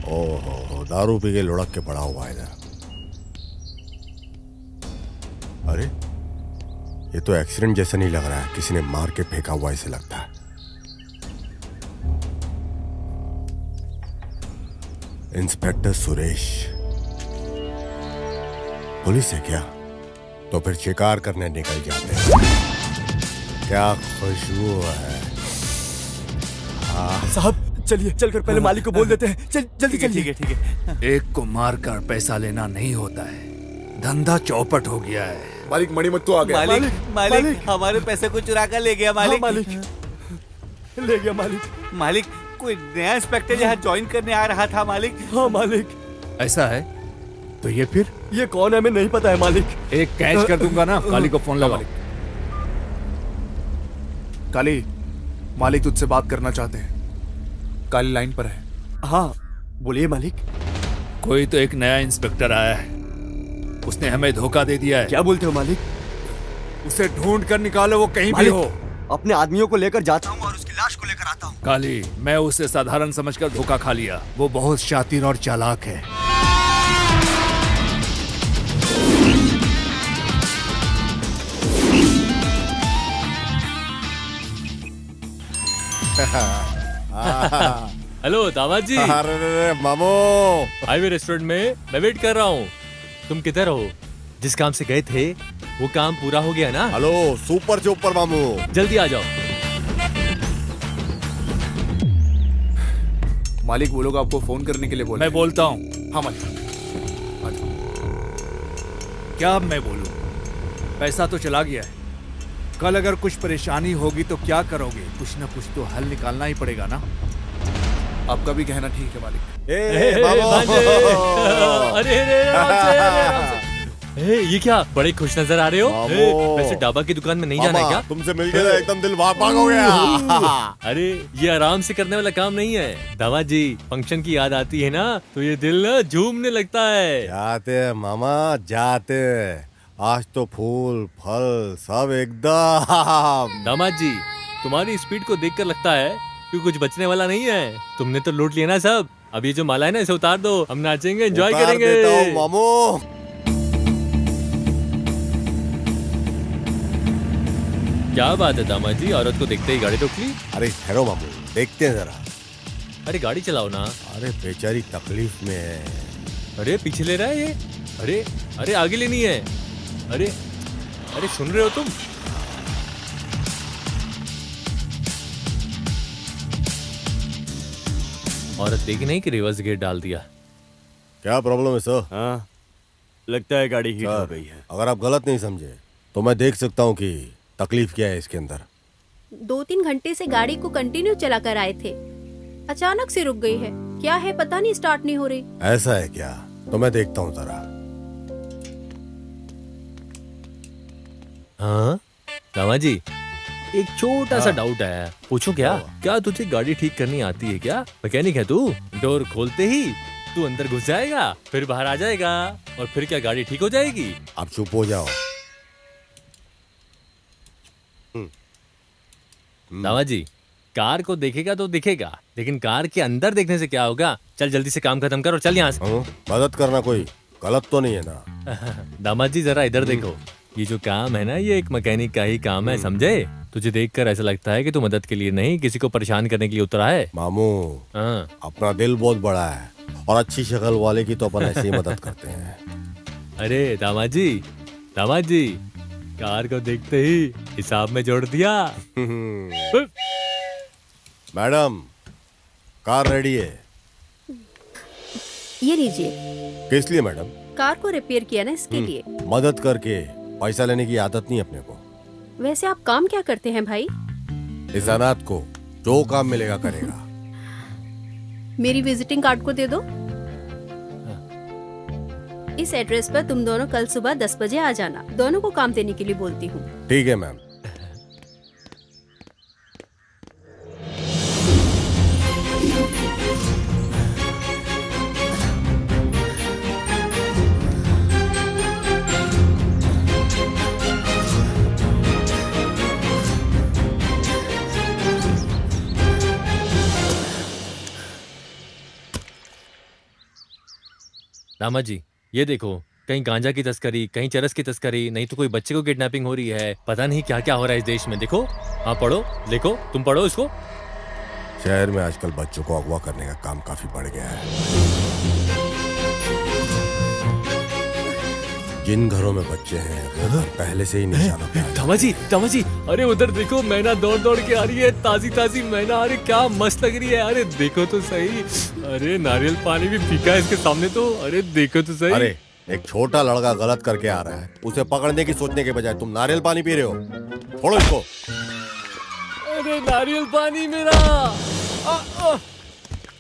ओहो, दारू पी के लुढ़क के पड़ा हुआ है इधर। अरे ये तो एक्सीडेंट जैसा नहीं लग रहा है, किसी ने मार के फेंका हुआ ऐसे लगता है। इंस्पेक्टर सुरेश पुलिस है क्या? तो फिर शिकार करने निकल जाते हैं। क्या खुशबू है। साहब चलिए, चलकर पहले मालिक को बोल देते हैं। जल्दी चलिए। ठीक है। एक को मारकर पैसा लेना नहीं होता है, धंधा चौपट हो गया है। मालिक मणिमुत्तु आ गया। मालिक हमारे पैसे को चुरा कर ले गया। मालिक ले गया मालिक। मालिक कोई नया इंस्पेक्टर यहाँ ज्वाइन करने आ रहा था मालिक। हाँ मालिक। ऐसा है तो ये फिर ये कौन है हमें नहीं पता है मालिक। एक कैच कर दूंगा ना। काली को फोन लगाओ। काली, मालिक तुझसे बात करना चाहते हैं। काली लाइन पर है। हाँ बोलिए मालिक। कोई तो एक नया इंस्पेक्टर आया है, उसने हमें धोखा दे दिया है। क्या बोलते हो मालिक? उसे ढूंढ कर निकालो, वो कहीं भी हो। अपने आदमियों को लेकर जाता हूँ और उसकी लाश को लेकर आता हूँ। काली, मैं उसे साधारण समझकर धोखा खा लिया। वो बहुत शातिर और चालाक है। हेलो दामाद जी। अरे मामू, हाईवे रेस्टोरेंट में मैं वेट कर रहा हूँ। तुम किधर हो? जिस काम से गए थे वो काम पूरा हो गया ना? हेलो सुपर चुपर मामू, जल्दी आ जाओ। मालिक वो लोग आपको फोन करने के लिए बोले। मैं बोलता हूँ। हाँ मालिक। क्या अब मैं बोलूं? पैसा तो चला गया है। कल अगर कुछ परेशानी होगी तो क्या करोगे? कुछ ना कुछ तो हल निकालना ही पड़ेगा ना। आपका भी कहना ठीक है मालिक। अरे ये क्या बड़े खुश नजर आ रहे हो? वैसे डाबा की दुकान में नहीं जाना है क्या? तुमसे मिलकर एकदम दिल भाग हो गया। अरे ये आराम से करने वाला काम नहीं है दामाद जी। फंक्शन की याद आती है ना तो ये दिल ना झूमने लगता है। जाते मामा जाते, आज तो फूल फल सब एकदम। दामाद जी तुम्हारी स्पीड को देखकर लगता है कि कुछ बचने वाला नहीं है। तुमने तो लूट लिया ना सब। अब ये जो माला है ना इसे उतार दो, हम नाचेंगे, एंजॉय करेंगे। मामू क्या बात है दामाद जी, औरत को देखते ही गाड़ी रोक ली? अरे ठहरो मामू, देखते हैं जरा। अरे गाड़ी चलाओ ना। अरे बेचारी तकलीफ में है। अरे पीछे ले रहा है ये। अरे अरे आगे लेनी है। अरे अरे सुन रहे हो तुम? औरत देखी नहीं कि रिवर्स गेट डाल दिया। क्या प्रॉब्लम है सर? हाँ लगता है गाड़ी हीट हो गई है। अगर आप गलत नहीं समझे तो मैं देख सकता हूँ कि तकलीफ क्या है इसके अंदर। 2-3 घंटे से गाड़ी को कंटिन्यू चला कर आए थे, अचानक से रुक गई है। क्या है पता नहीं, स्टार्ट नहीं हो रही। ऐसा है क्या? तो मैं देखता हूँ जरा। हाँ रामा जी, एक छोटा सा डाउट है, पूछो क्या? क्या तुझे गाड़ी ठीक करनी आती है क्या? मैकेनिक है तू? डोर खोलते ही तू अंदर घुस जाएगा, फिर बाहर आ जाएगा और फिर क्या गाड़ी ठीक हो जाएगी? आप चुप हो जाओ। रामा जी, कार को देखेगा तो दिखेगा, लेकिन कार के अंदर देखने से क्या होगा? चल जल्दी से काम खत्म कर और चल यहाँ से। मदद करना कोई गलत तो नहीं है ना? दामाद जी जरा इधर देखो, ये जो काम है ना ये एक मैकेनिक का ही काम है, समझे? तुझे देखकर ऐसा लगता है कि तू मदद के लिए नहीं किसी को परेशान करने के लिए उतरा है। मामू अपना दिल बहुत बड़ा है और अच्छी शक्ल वाले की तो अपन ऐसे ही मदद करते हैं। अरे दामाद जी कार को देखते ही हिसाब में जोड़ दिया। मैडम कार रेडी है। ये लीजिए। किस लिए मैडम? कार को रिपेयर किया ना, इसके लिए। मदद करके पैसा लेने की आदत नहीं अपने को। वैसे आप काम क्या करते हैं भाई? इस अनाथ को जो काम मिलेगा करेगा। मेरी विजिटिंग कार्ड को दे दो। इस एड्रेस पर तुम दोनों कल सुबह 10 बजे आ जाना। दोनों को काम देने के लिए बोलती हूँ। ठीक है मैम। रामा जी, ये देखो, कहीं गांजा की तस्करी, कहीं चरस की तस्करी, नहीं तो कोई बच्चे को किडनैपिंग हो रही है। पता नहीं क्या क्या हो रहा है इस देश में। देखो, हाँ पढ़ो, लिखो, तुम पढ़ो इसको। शहर में आजकल बच्चों को अगवा करने का काम काफी बढ़ गया है। जिन घरों में बच्चे हैं वो घर पहले से ही निशाना पे हैं। दामा जी, अरे उधर देखो, मैना दौड़ दौड़ के आ रही है। ताजी ताजी मैना, अरे क्या मस्त लग रही है। अरे देखो तो सही। अरे नारियल पानी भी फीका है इसके सामने तो। अरे देखो तो सही। अरे एक छोटा लड़का गलत करके आ रहा है, उसे पकड़ने की सोचने के बजाय तुम नारियल पानी पी रहे हो। छोड़ो इसको। अरे नारियल पानी मेरा।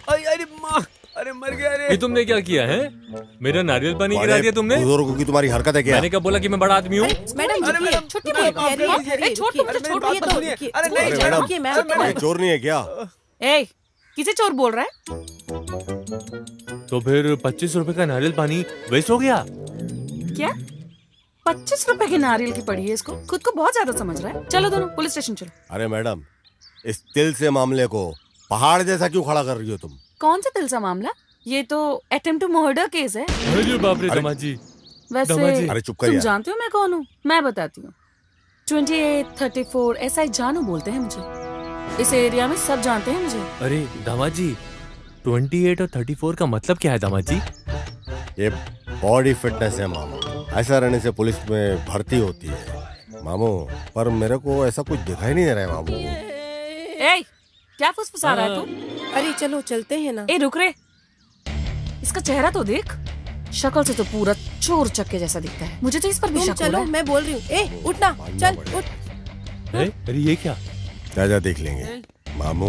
अरे माँ, अरे मर गया रे। ये तुमने क्या किया है? मेरा नारियल पानी गिरा दिया तुमने। बुजुर्गों की तुम्हारी हरकत है क्या? मैंने कब बोला कि मैं बड़ा आदमी हूँ? मैडम छुट्टी अरे मैडम, चोर नहीं है क्या? ए, किसे चोर बोल रहा है? तो फिर 25 रुपए का नारियल पानी वेस्ट हो गया क्या? 25 रुपए की नारियल की पड़ी है इसको। खुद को बहुत ज्यादा समझ रहा है। चलो दोनों पुलिस स्टेशन चलो। अरे मैडम, इस तिल से मामले को पहाड़ जैसा क्यों खड़ा कर रही हो तुम? कौन सा दिल सा मामला? ये तो अटेम्प्ट टू मर्डर केस है। अरे बाप रे दामाद जी। वैसे अरे चुप कर तुम यार। जानते हो मैं कौन हूँ? मैं बताती हूँ। 2834 SI जानू बोलते हैं मुझे। इस एरिया में सब जानते हैं मुझे। अरे दामाद जी, 28 और 34 का मतलब क्या है दामाद जी? ये बॉडी फिटनेस है मामू। ऐसा रहने से पुलिस में भर्ती होती है मामू। पर मेरे को ऐसा कुछ दिखाई नहीं दे रहा है मामू। ए, क्या फुसफुसा रहा है तू? अरे चलो चलते हैं ना। ए रुक रे, इसका चेहरा तो देख। शक्ल से तो पूरा चोर चक्के जैसा दिखता है। मुझे तो इस पर भी शक हो रहा चलो, है। मैं बोल रही हूँ। ए उठना, चल उठ। अरे ये क्या? जा देख लेंगे मामू।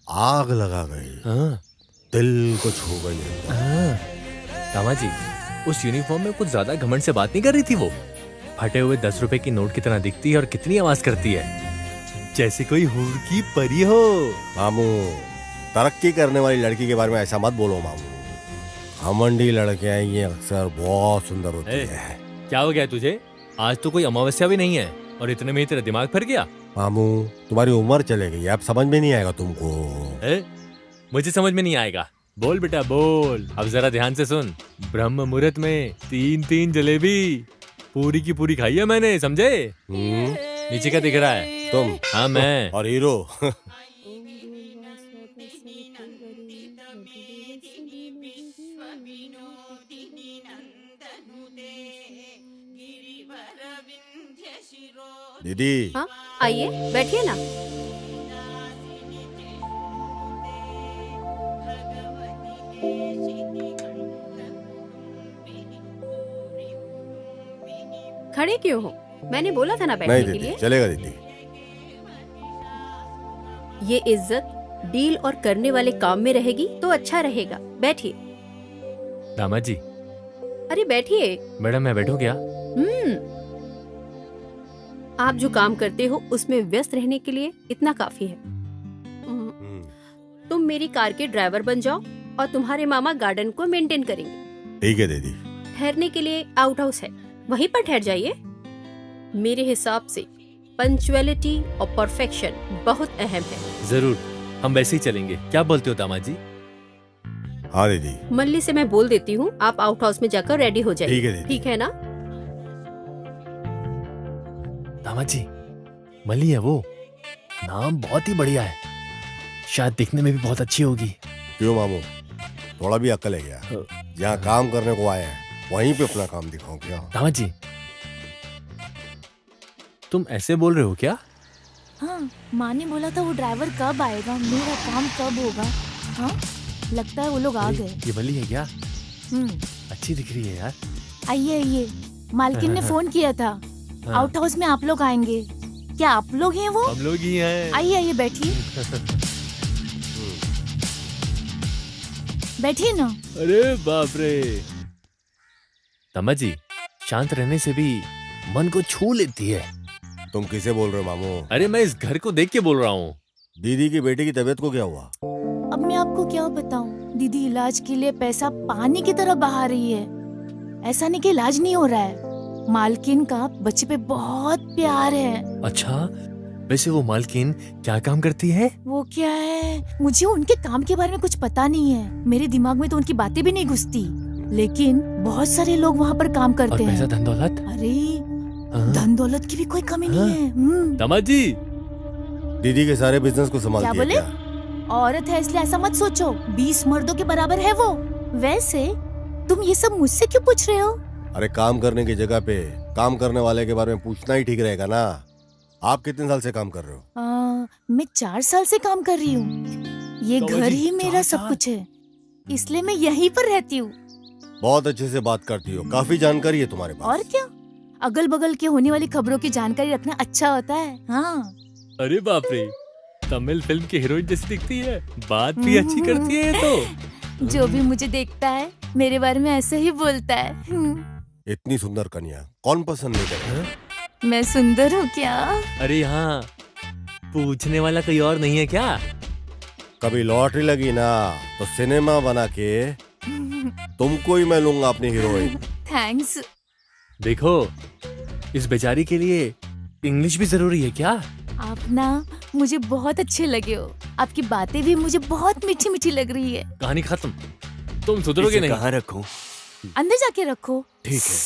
आग लगा गई, दिल को छू गई। दामाद जी, उस यूनिफॉर्म में कुछ ज्यादा घमंड से बात नहीं कर रही थी वो? फटे हुए 10 रुपए की नोट की तरह दिखती है और कितनी आवाज करती है, जैसे कोई हूर की परी हो। मामू, तरक्की करने वाली लड़की के बारे में ऐसा मत बोलो मामू। घमंडी लड़कियां ये अक्सर बहुत सुंदर होती है। क्या हो गया तुझे? आज तो कोई अमावस्या भी नहीं है और इतने में ही तेरा दिमाग फिर गया। मामू, तुम्हारी उम्र चले गई, अब समझ में नहीं आएगा तुमको। मुझे समझ में नहीं आएगा। बोल बेटा बोल। अब जरा ध्यान से सुन। ब्रह्म मुहूर्त में 3 जलेबी पूरी की पूरी खाई है मैंने, समझे? नीचे क्या दिख रहा है? तुम? हाँ मैं। और हीरो? दीदी। हाँ आइए, बैठिए ना। खड़े क्यों हो? मैंने बोला था ना बैठने के लिए। चलेगा दीदी। ये इज्जत डील और करने वाले काम में रहेगी तो अच्छा रहेगा। बैठिए। दामाद जी। अरे बैठिए। मैडम मैं बैठूं क्या? आप जो काम करते हो उसमें व्यस्त रहने के लिए इतना काफी है। तुम मेरी कार के ड्राइवर बन जाओ और तुम्हारे मामा गार्डन को मेंटेन करेंगे। ठीक है दीदी। ठहरने के लिए आउट हाउस है, वहीं पर ठहर जाइए। मेरे हिसाब से पंक्चुअलिटी और परफेक्शन बहुत अहम है। जरूर, हम वैसे ही चलेंगे। क्या बोलते हो दामाद जी? हाँ दीदी। मल्ली से मैं बोल देती हूँ, आप आउट हाउस में जाकर रेडी हो जाइए। ठीक है दीदी। ठीक है ना? दामाद जी, मल्ली है वो। नाम बहुत ही बढ़िया है, शायद दिखने में भी बहुत अच्छी होगी। क्यों मामू, थोड़ा भी अक्ल है क्या? जहाँ काम करने को आए हैं वहीं पे अपना काम दिखाओ क्या? दामाद जी, तुम ऐसे बोल रहे हो क्या? हाँ, माँ ने बोला था वो ड्राइवर कब आएगा, मेरा काम कब होगा। हाँ लगता है वो लोग आ गए। ये बली है क्या? हम्म, अच्छी दिख रही है यार। आइए आइए, मालकिन ने फोन किया था, आउट हाउस में आप लोग आएंगे। क्या आप लोग हैं वो? हम लोग ही हैं। आइए आइए, बैठिए बैठिए ना। अरे बाप रे, तमा जी शांत रहने से भी मन को छू लेती है। तुम किसे बोल रहे हो मामू? अरे मैं इस घर को देख के बोल रहा हूँ। दीदी की बेटी की तबीयत को क्या हुआ? अब मैं आपको क्या बताऊं, दीदी इलाज के लिए पैसा पानी की तरह बहा रही है। ऐसा नहीं कि इलाज नहीं हो रहा है, मालकिन का बच्चे पे बहुत प्यार है। अच्छा, वैसे वो मालकिन क्या काम करती है? वो क्या है, मुझे उनके काम के बारे में कुछ पता नहीं है। मेरे दिमाग में तो उनकी बातें भी नहीं घुसती, लेकिन बहुत सारे लोग वहाँ पर काम करते हैं। पैसा धन दौलत? अरे धन दौलत की भी कोई कमी नहीं है। तमा जी, दीदी के सारे बिजनेस को संभालती क्या है बोले? क्या? औरत है इसलिए ऐसा मत सोचो, 20 मर्दों के बराबर है वो। वैसे तुम ये सब मुझसे क्यों पूछ रहे हो? अरे काम करने की जगह पे काम करने वाले के बारे में पूछना ही ठीक रहेगा ना। आप कितने साल से काम कर रहे हो? मैं 4 साल से काम कर रही हूँ। ये घर ही मेरा सब कुछ है, इसलिए मैं यहीं पर रहती हूँ। बहुत अच्छे से बात करती हो, काफी जानकारी है तुम्हारे पास। और क्या, अगल बगल के होने वाली खबरों की जानकारी रखना अच्छा होता है। हाँ। अरे बाप रे, तमिल फिल्म की हीरोइन जैसी दिखती है, बात भी अच्छी करती है ये तो। जो भी मुझे देखता है मेरे बारे में ऐसे ही बोलता है। इतनी सुंदर कन्या कौन पसंद नहीं करे? मैं सुंदर हूँ क्या? अरे यहाँ पूछने वाला कोई और नहीं है क्या? कभी लॉटरी लगी ना तो सिनेमा बना के तुमको ही मैं लूंगा अपनी हीरोइन। थैंक्स। देखो, इस बेचारी के लिए इंग्लिश भी जरूरी है क्या? आप ना मुझे बहुत अच्छे लगे हो, आपकी बातें भी मुझे बहुत मीठी मीठी लग रही है। कहानी खत्म, तुम सुधरोगे नहीं। कहाँ रखूं? अंदर जाके रखो। ठीक है।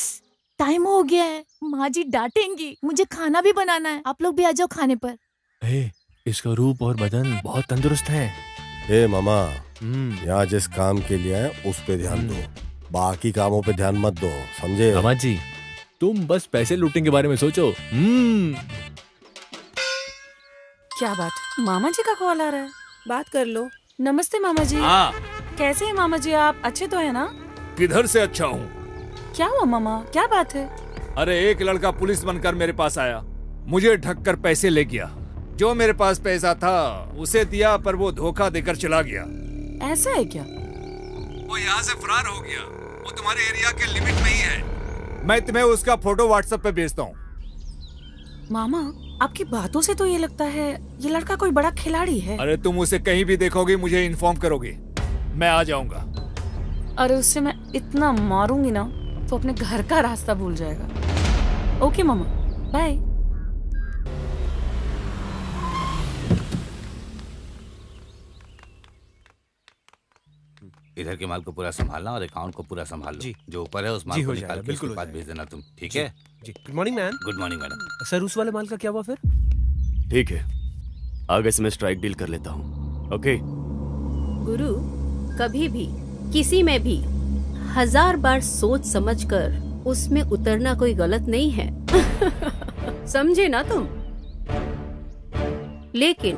टाइम हो गया है, माँ जी डांटेंगी। मुझे खाना भी बनाना है, आप लोग भी आ जाओ खाने पर। इसका रूप और बदन बहुत तंदुरुस्त है। हे मामा, यहाँ जिस काम के लिए आए उस पे ध्यान दो, बाकी कामों पे ध्यान मत दो, समझे? मामा जी, तुम बस पैसे लूटने के बारे में सोचो। क्या बात, मामा जी का कॉल आ रहा है, बात कर लो। नमस्ते मामा जी। हाँ। कैसे हैं मामा जी आप, अच्छे तो है ना? किधर से अच्छा हूँ? क्या हुआ मामा, क्या बात है? अरे एक लड़का पुलिस बनकर मेरे पास आया, मुझे ढककर पैसे ले गया। जो मेरे पास पैसा था उसे दिया, पर वो धोखा देकर चला गया। ऐसा है क्या? वो यहाँ से फरार हो गया, वो तुम्हारे एरिया के लिमिट में ही है। मैं तुम्हें उसका फोटो व्हाट्सएप पे भेजता हूँ। मामा, आपकी बातों से तो ये लगता है ये लड़का कोई बड़ा खिलाड़ी है। अरे तुम उसे कहीं भी देखोगे मुझे इन्फॉर्म करोगे, मैं आ जाऊंगा। अरे उससे मैं इतना मारूंगी ना तो अपने घर का रास्ता भूल जाएगा। ओके मामा, बाय। इधर के माल को पूरा संभालना और अकाउंट को पूरा संभाल लो। जी। जो ऊपर है उस माल जी, को हो निकाल जाएगा, के बिल्कुल उसके हो बाद जाएगा। भेज देना तुम, ठीक जी, है? जी। Good morning ma'am. Good morning madam. Sir, उस वाले माल का क्या हुआ फिर? ठीक है, आगे से मैं स्ट्राइक डील कर लेता हूँ। ओके। गुरु, कभी भी किसी में भी 1000 बार सोच समझकर उसमें उतरना कोई गलत नहीं है। समझे ना तुम? लेकिन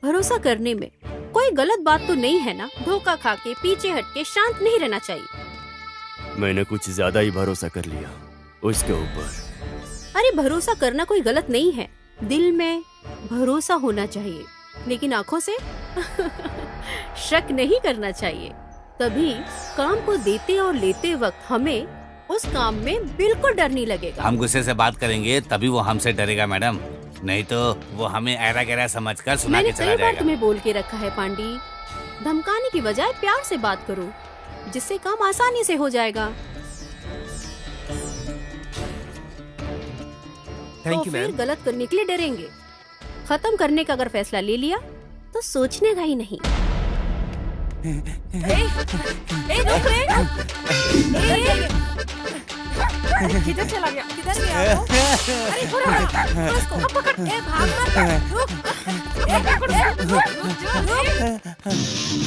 भरोसा करने में कोई गलत बात तो नहीं है ना? धोखा खा के पीछे हट के शांत नहीं रहना चाहिए। मैंने कुछ ज्यादा ही भरोसा कर लिया उसके ऊपर। अरे भरोसा करना कोई गलत नहीं है, दिल में भरोसा होना चाहिए, लेकिन आंखों से शक नहीं करना चाहिए। तभी काम को देते और लेते वक्त हमें उस काम में बिल्कुल डर नहीं लगेगा। हम गुस्से से बात करेंगे तभी वो हमसे डरेगा मैडम, नहीं तो वो हमें ऐरा गैरा समझकर सुना के चला मैंने कई बार जाएगा। तुम्हें बोल के रखा है पांडी, धमकाने की बजाय प्यार से बात करो, जिससे काम आसानी से हो जाएगा। थैंक तो यू फिर मैम। गलत करने के लिए डरेंगे। खत्म करने का अगर फैसला ले लिया तो सोचने का ही नहीं। किधर चला गया? किधर गया वो? अरे थोड़ा उसको पकड़। ए भाग मत, रुक। ए पकड़, रुक।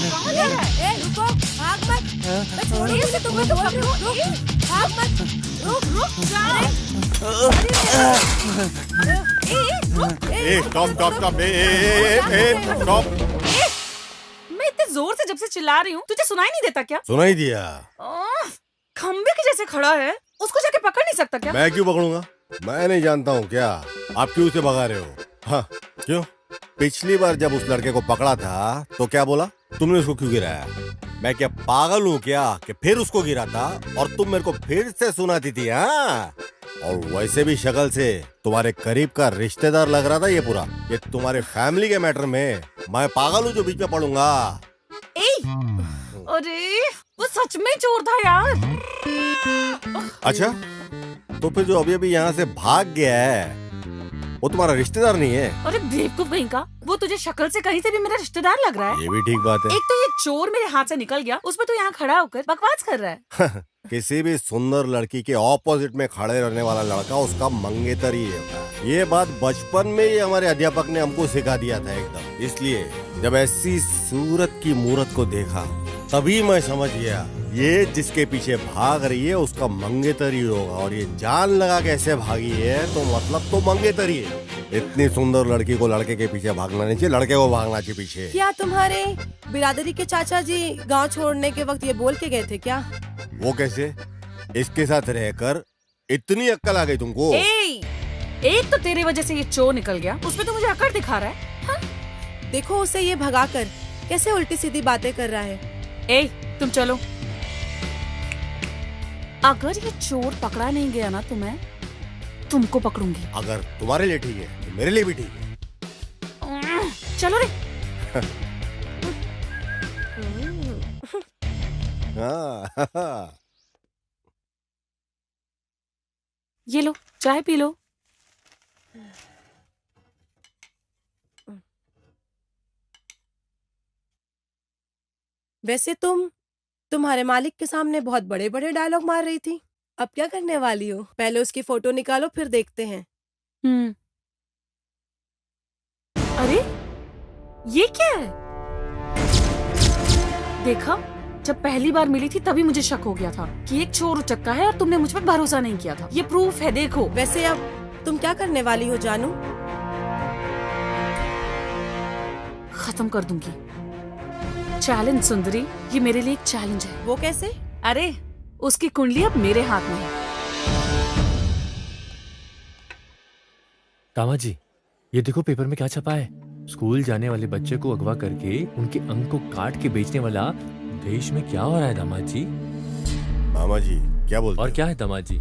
कहाँ जा रहा है? ए रुको, भाग मत। मैं छोड़िए से तुम्हें तो पकड़ो, रुक। भाग मत, रुक जा। Stop stop stop, stop. मैं इतने जोर से जब से चिल्ला रही हूँ, तुझे सुनाई नहीं देता क्या? सुनाई दिया। खंबे के जैसे खड़ा है, उसको जाके पकड़ नहीं सकता क्या? मैं क्यों पकड़ूंगा? मैं नहीं जानता हूँ क्या? आप क्यों उसे भगा रहे हो? हाँ, क्यों? पिछली बार जब उस लड़के को पकड़ा था तो क्या बोला? तुमने उसको क्यों गिराया? मैं क्या पागल हूँ क्या कि फिर उसको गिरा था और तुम मेरे को फिर से सुनाती थी? हाँ, और वैसे भी शक्ल से तुम्हारे करीब का रिश्तेदार लग रहा था ये पूरा। ये तुम्हारे फैमिली के मैटर में मैं पागल हूँ जो बीच में पड़ूंगा? अरे वो सच में चोर था यार। अच्छा, तो फिर जो अभी अभी यहाँ से भाग गया है वो तुम्हारा रिश्तेदार नहीं है? अरे बेवकूफ कहीं का, वो तुझे शक्ल से कहीं से भी मेरा रिश्तेदार लग रहा है। ये भी ठीक बात है। एक तो ये चोर मेरे हाथ से निकल गया, उसमें तो यहाँ खड़ा होकर बकवास कर रहा है। किसी भी सुंदर लड़की के ऑपोजिट में खड़े रहने वाला लड़का उसका मंगेतर ही है। ये बात बचपन में ही हमारे अध्यापक ने हमको सिखा दिया था एकदम। इसलिए जब ऐसी सूरत की मूरत को देखा तभी मैं समझ गया ये जिसके पीछे भाग रही है उसका मंगेतर ही होगा। और ये जान लगा कैसे भागी है तो मतलब तो मंगेतर ही है। इतनी सुंदर लड़की को लड़के के पीछे भागना नहीं चाहिए, लड़के को भागना चाहिए पीछे। क्या तुम्हारे बिरादरी के चाचा जी गांव छोड़ने के वक्त ये बोल के गए थे क्या? वो कैसे? इसके साथ रहकर इतनी अक्ल आ गई तुमको? एक तो तेरी वजह से ये चोर निकल गया, उसमें तो मुझे अकड़ दिखा रहा है। हाँ? देखो उसे ये भगाकर कैसे उल्टी सीधी बातें कर रहा है। तुम चलो। अगर ये चोर पकड़ा नहीं गया ना तो मैं तुमको पकड़ूंगी। अगर तुम्हारे लिए ठीक है तो मेरे लिए भी ठीक है। चलो रे। ये लो, चाय पी लो। वैसे तुम्हारे मालिक के सामने बहुत बड़े बड़े डायलॉग मार रही थी, अब क्या करने वाली हो? पहले उसकी फोटो निकालो फिर देखते हैं। अरे ये क्या है? देखा, जब पहली बार मिली थी तभी मुझे शक हो गया था कि एक चोर उचक्का है और तुमने मुझ पर भरोसा नहीं किया था। ये प्रूफ है, देखो। वैसे अब तुम क्या करने वाली हो जानू? खत्म कर दूंगी। चैलेंज सुंदरी, ये मेरे लिए एक चैलेंज है। वो कैसे? अरे उसकी कुंडली अब मेरे हाथ में है। कामा जी, ये देखो पेपर में क्या छपा है। स्कूल जाने वाले बच्चे को अगवा करके उनके अंग को काट के बेचने वाला देश में क्या हो रहा है दामाद जी? मामा जी क्या बोलते? और क्या है दामाद जी?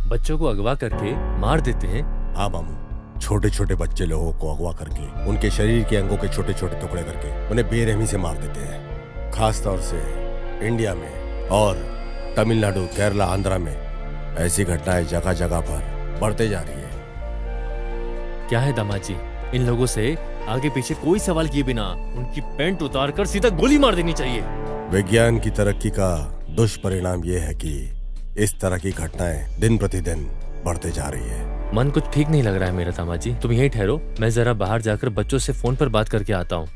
बच्चों को अगवा करके मार देते हैं। हाँ मामू, छोटे छोटे बच्चे लोगों को अगवा करके उनके शरीर के अंगों के छोटे छोटे टुकड़े करके उन्हें बेरहमी से मार देते हैं। खास तौर से इंडिया में और तमिलनाडु, केरला, आंध्रा में ऐसी घटनाएं जगह जगह पर बढ़ते जा रही है। क्या है दामाद जी, इन लोगों से आगे पीछे कोई सवाल किए बिना उनकी पैंट उतार कर सीधा गोली मार देनी चाहिए। विज्ञान की तरक्की का दुष्परिणाम ये है कि इस तरह की घटनाएं दिन प्रतिदिन बढ़ते जा रही है। मन कुछ ठीक नहीं लग रहा है मेरा दामाद जी, तुम यहीं ठहरो, मैं जरा बाहर जाकर बच्चों से फोन पर बात करके आता हूँ।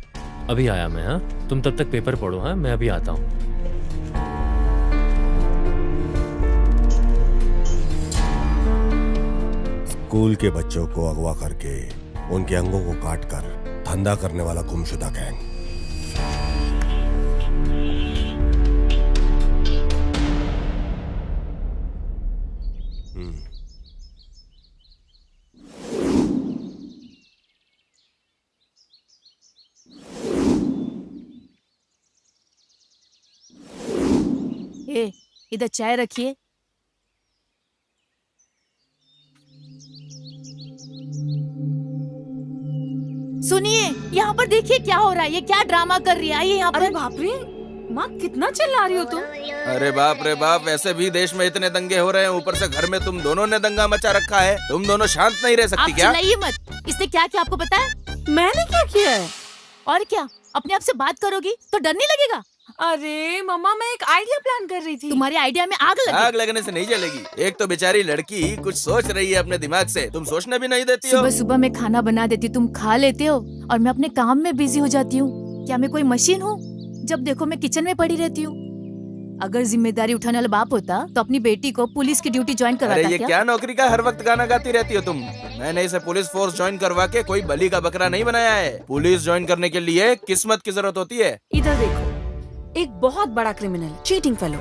अभी आया मैं। हाँ, तुम तब तक पेपर पढ़ो। हाँ, मैं अभी आता हूँ। स्कूल के बच्चों को अगवा करके उनके अंगों को काटकर धंधा करने वाला गुमशुदा गैंग। इधर चाय रखिए। सुनिए, यहाँ पर देखिए क्या हो रहा है। ये क्या ड्रामा कर रही है? आइए यहाँ पर। अरे बाप रे, माँ कितना चिल्ला रही हो तुम? अरे बाप रे बाप, वैसे भी देश में इतने दंगे हो रहे हैं, ऊपर से घर में तुम दोनों ने दंगा मचा रखा है। तुम दोनों शांत नहीं रह सकती क्या? आप चिल्लाइए मत। इसने क्या किया आपको पता है? मैंने क्या किया है? और क्या, अपने आप से बात करोगी तो डर नहीं लगेगा? अरे मम्मा, मैं एक आइडिया प्लान कर रही थी। तुम्हारे आइडिया में आग लगी? आग लगने से नहीं जलेगी। एक तो बेचारी लड़की कुछ सोच रही है अपने दिमाग से, तुम सोचने भी नहीं देती हो। सुबह सुबह मैं खाना बना देती हूँ, तुम खा लेते हो और मैं अपने काम में बिजी हो जाती हूँ। क्या मैं कोई मशीन हूँ? जब देखो मैं किचन में पड़ी रहती हूँ। अगर जिम्मेदारी उठाने वाला बाप होता तो अपनी बेटी को पुलिस की ड्यूटी ज्वाइन करवाता। अरे ये क्या नौकरी का हर वक्त गाना गाती रहती हो तुम? मैंने इसे पुलिस फोर्स ज्वाइन करवा के कोई बलि का बकरा नहीं बनाया है। पुलिस ज्वाइन करने के लिए किस्मत की जरूरत होती है। इधर देखो, एक बहुत बड़ा क्रिमिनल, चीटिंग फेलो।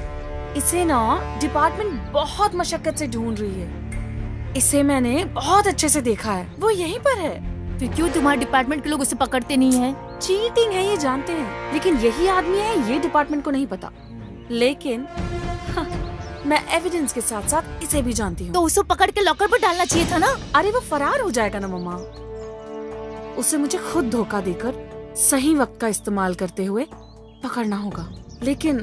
इसे ना डिपार्टमेंट बहुत मशक्कत से ढूंढ रही है। इसे मैंने बहुत अच्छे से देखा है, वो यहीं पर है। फिर क्यों तुम्हारे डिपार्टमेंट के लोग उसे पकड़ते नहीं हैं? चीटिंग है ये जानते हैं, लेकिन यही आदमी है ये डिपार्टमेंट को नहीं पता। लेकिन मैं एविडेंस के साथ साथ इसे भी जानती हूँ। तो उसे पकड़ के लॉकर पर डालना चाहिए था ना। अरे वो फरार हो जाएगा ना मम्मा। उसे मुझे खुद धोखा देकर सही वक्त का इस्तेमाल करते हुए पकड़ना होगा, लेकिन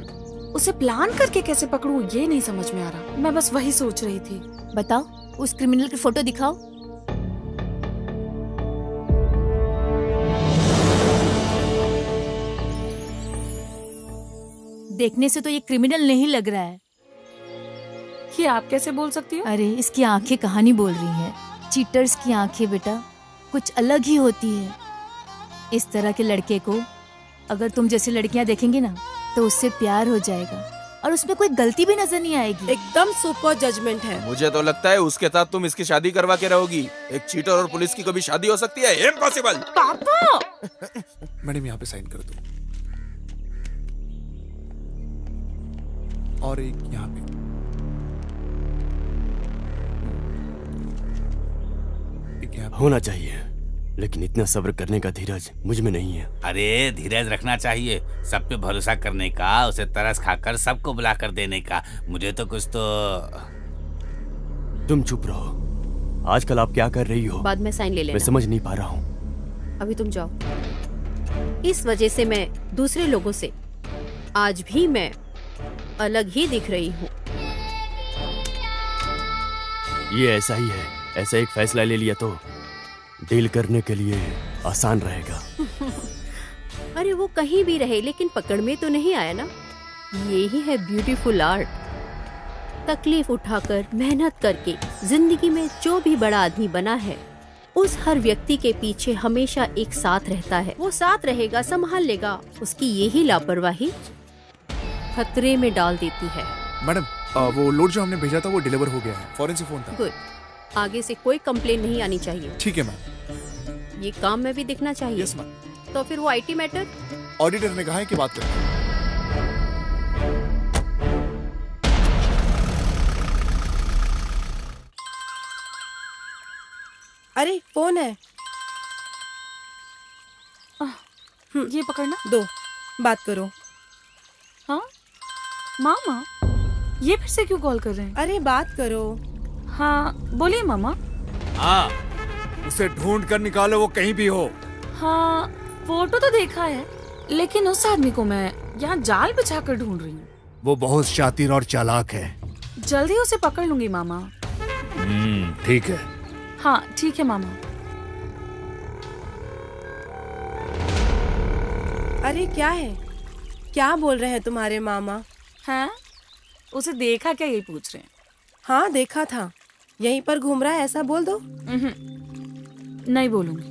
उसे प्लान करके कैसे पकड़ूं ये नहीं समझ में आ रहा। मैं बस वही सोच रही थी। बताओ, उस क्रिमिनल की फोटो दिखाओ। देखने से तो ये क्रिमिनल नहीं लग रहा है। ये आप कैसे बोल सकती हो? अरे इसकी आंखें कहानी बोल रही हैं। चीटर्स की आंखें बेटा कुछ अलग ही होती है। इस तरह के लड़के को अगर तुम जैसी लड़कियां देखेंगे ना तो उससे प्यार हो जाएगा और उसमें कोई गलती भी नजर नहीं आएगी। एकदम सुपर जजमेंट है। मुझे तो लगता है उसके साथ तुम इसकी शादी करवा के रहोगी। एक चीटर और पुलिस की कभी शादी हो सकती है? इम्पॉसिबल। पापा मैडम यहाँ पे साइन कर दो, और एक यहाँ पे। होना चाहिए, लेकिन इतना सब्र करने का धीरज मुझ में नहीं है। अरे धीरज रखना चाहिए, सब पे भरोसा करने का, उसे तरस खाकर सबको बुला कर देने का। मुझे तो कुछ तो। तुम चुप रहो। आजकल आप क्या कर रही हो? बाद में साइन ले लेना। मैं समझ नहीं पा रहा हूँ। अभी तुम जाओ। इस वजह से मैं दूसरे लोगों से आज भी मैं अलग ही दिख रही हूँ। ये ऐसा ही है। ऐसा एक फैसला ले लिया तो डील करने के लिए आसान रहेगा। अरे वो कहीं भी रहे लेकिन पकड़ में तो नहीं आया ना। यही है ब्यूटीफुल आर्ट। तकलीफ उठाकर मेहनत करके जिंदगी में जो भी बड़ा आदमी बना है, उस हर व्यक्ति के पीछे हमेशा एक साथ रहता है। वो साथ रहेगा, संभाल लेगा। उसकी यही लापरवाही खतरे में डाल देती है। मैडम वो लोड जो हमने भेजा था वो डिलीवर हो गया है। फॉरेन से फोन था। गुड। आगे से कोई कंप्लेन नहीं आनी चाहिए। ठीक है मैम। ये काम में भी दिखना चाहिए। Yes ma'am. तो फिर वो आईटी मैटर ऑडिटर ने कहा है कि बात करें। अरे फोन है। ये पकड़ना। दो, बात करो। हाँ मामा, ये फिर से क्यों कॉल कर रहे हैं? अरे बात करो। हाँ बोलिए मामा। हाँ, उसे ढूंढ कर निकालो, वो कहीं भी हो। हाँ फोटो तो देखा है, लेकिन उस आदमी को मैं यहाँ जाल बिछा कर ढूंढ रही हूँ। वो बहुत शातिर और चालाक है। जल्दी उसे पकड़ लूंगी मामा। ठीक है। हाँ ठीक है मामा। अरे क्या है? क्या बोल रहे हैं तुम्हारे मामा? हैं? उसे देखा क्या, यही पूछ रहे हैं। हाँ देखा था, यहीं पर घूम रहा है, ऐसा बोल दो। नहीं बोलूंगी,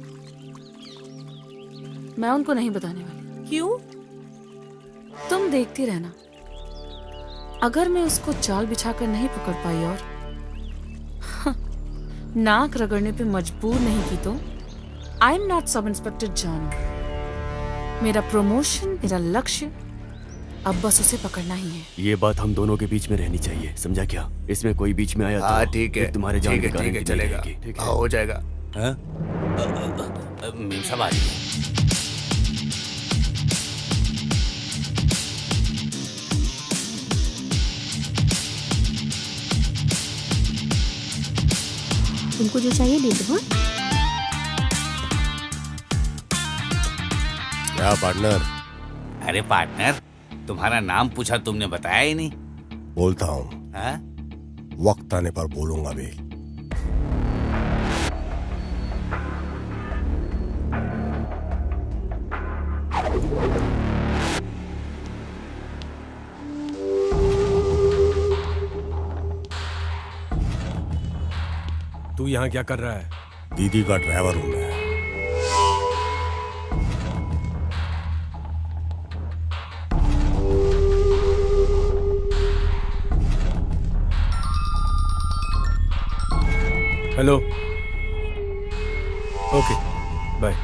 मैं उनको नहीं बताने वाली। क्यों? तुम देखती रहना। अगर मैं उसको जाल बिछाकर नहीं पकड़ पाई और नाक रगड़ने पे मजबूर नहीं की तो I am not sub inspector जानू। मेरा प्रमोशन, मेरा लक्ष्य अब बस उसे पकड़ना ही है। ये बात हम दोनों के बीच में रहनी चाहिए, समझा क्या? इसमें कोई बीच में आया तो ठीक है, तुम्हारे जान के कारण ठीक है, चलेगा। ठीक है, हो जाएगा। मीम साहब आ रही है। तुमको जो चाहिए ले दो। क्या पार्टनर? अरे पार्टनर, तुम्हारा नाम पूछा तुमने बताया ही नहीं। बोलता हूँ, वक्त आने पर बोलूंगा भी। तू यहाँ क्या कर रहा है? दीदी का ड्राइवर हूं मैं। Hello, okay bye.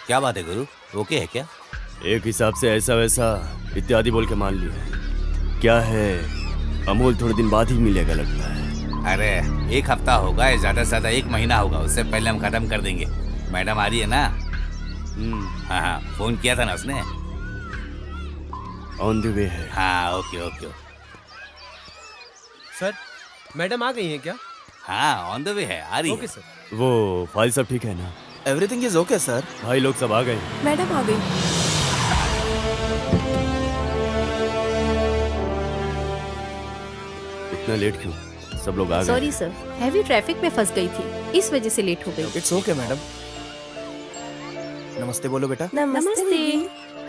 क्या बात है गुरु, ओके है क्या? एक हिसाब से ऐसा वैसा इत्यादि बोल के मान लिया। क्या है, अमूल थोड़े दिन बाद ही मिलेगा लगता है। अरे 1 हफ्ता होगा या ज्यादा से ज्यादा 1 महीना होगा, उससे पहले हम खत्म कर देंगे। मैडम आ रही है ना? हाँ हाँ, फोन किया था ना उसने। ऑन द वे है। हाँ ओके ओके। सर मैडम आ गई हैं क्या? हाँ ऑन द वे है, आ रही ओके है। सर। वो फाइल सब ठीक है ना? Everything is okay sir. भाई लोग सब आ गए। मैडम आ गई। इतना लेट क्यों? सब लोग आ गए। सॉरी सर, हैवी ट्रैफिक में फंस गई थी, इस वजह से लेट हो गई। It's okay madam. नमस्ते बोलो बेटा। नमस्ते।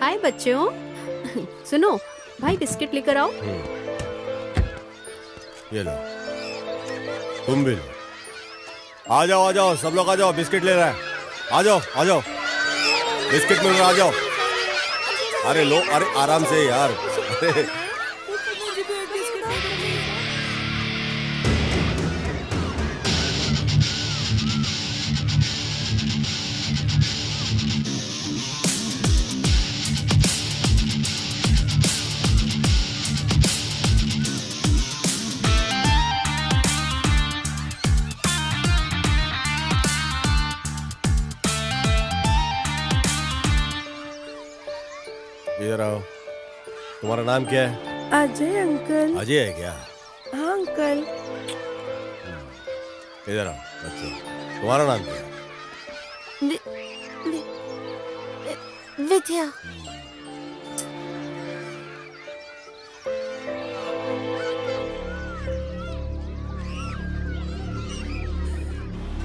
हाय बच्चों। सुनो भाई, बिस्किट लेकर आओ। ये लो, तुम भी लो। आ जाओ सब लोग आ जाओ, बिस्किट ले रहा है। आ जाओ बिस्किट मिल रहा, आ जाओ। अरे लो, अरे आराम से यार। अरे इधर आओ। तुम्हारा नाम क्या है? अजय अंकल। अजय है क्या? हाँ अंकल। इधर आओ बच्चों, तुम्हारा नाम क्या है? विद्या।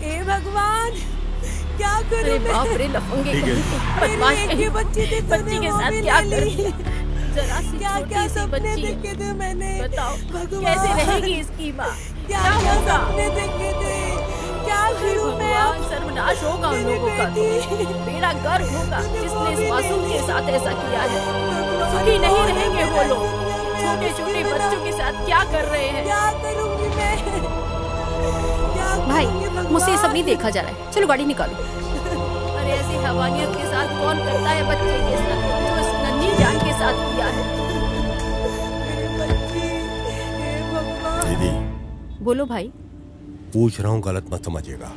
हे भगवान, क्या करूं अरे मैं? बाप रे, लफंगे ठीक है। बदमाश मेरी एक कहीं। ही बच्ची थी, बच्ची के साथ क्या कर रही है? जरा सी क्या छोटी क्या सी सपने बच्ची है। देखे थे मैंने? बताओ भगवान, कैसे रहेगी इसकी माँ? क्या क्या क्या होगा? सपने देखे थे? क्या हे करूं मैं? भगवान, सर्वनाश होगा उन लोगों का। मेरा गर्व होगा जिसने इस मासूम के साथ ऐसा किया है। सुखी नहीं रहेंगे वो लोग। छोटे छोटे बच्चों के साथ क्या कर रहे हैं? क्या करूंगी मैं? क्या भाई करूंगी भगवान? मुझसे ये सब नहीं देखा जा रहा है, चलो गाड़ी निकालो। अरे ऐसी हैवानियत के साथ कौन करता है बच्चे के साथ, जो इस नन्ही जान के साथ किया है? मेरी बच्ची, हे भगवान। दीदी बोलो भाई। पूछ रहा हूँ, गलत मत समझिएगा।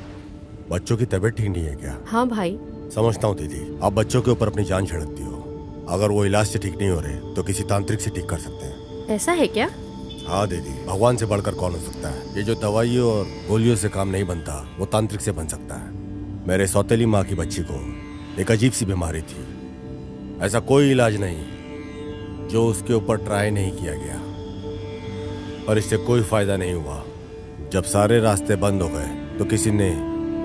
बच्चों की तबीयत ठीक नहीं है क्या? हाँ भाई। समझता हूँ दीदी, आप बच्चों के ऊपर अपनी जान छिड़कती हो। अगर वो इलाज से ठीक नहीं हो रहे तो किसी तांत्रिक से ठीक कर सकते हैं। ऐसा है क्या? हाँ दीदी, भगवान से बढ़कर कौन हो सकता है? ये जो दवाइयों और गोलियों से काम नहीं बनता, वो तांत्रिक से बन सकता है। मेरे सौतेली माँ की बच्ची को एक अजीब सी बीमारी थी। ऐसा कोई इलाज नहीं जो उसके ऊपर ट्राई नहीं किया गया, और इससे कोई फायदा नहीं हुआ। जब सारे रास्ते बंद हो गए तो किसी ने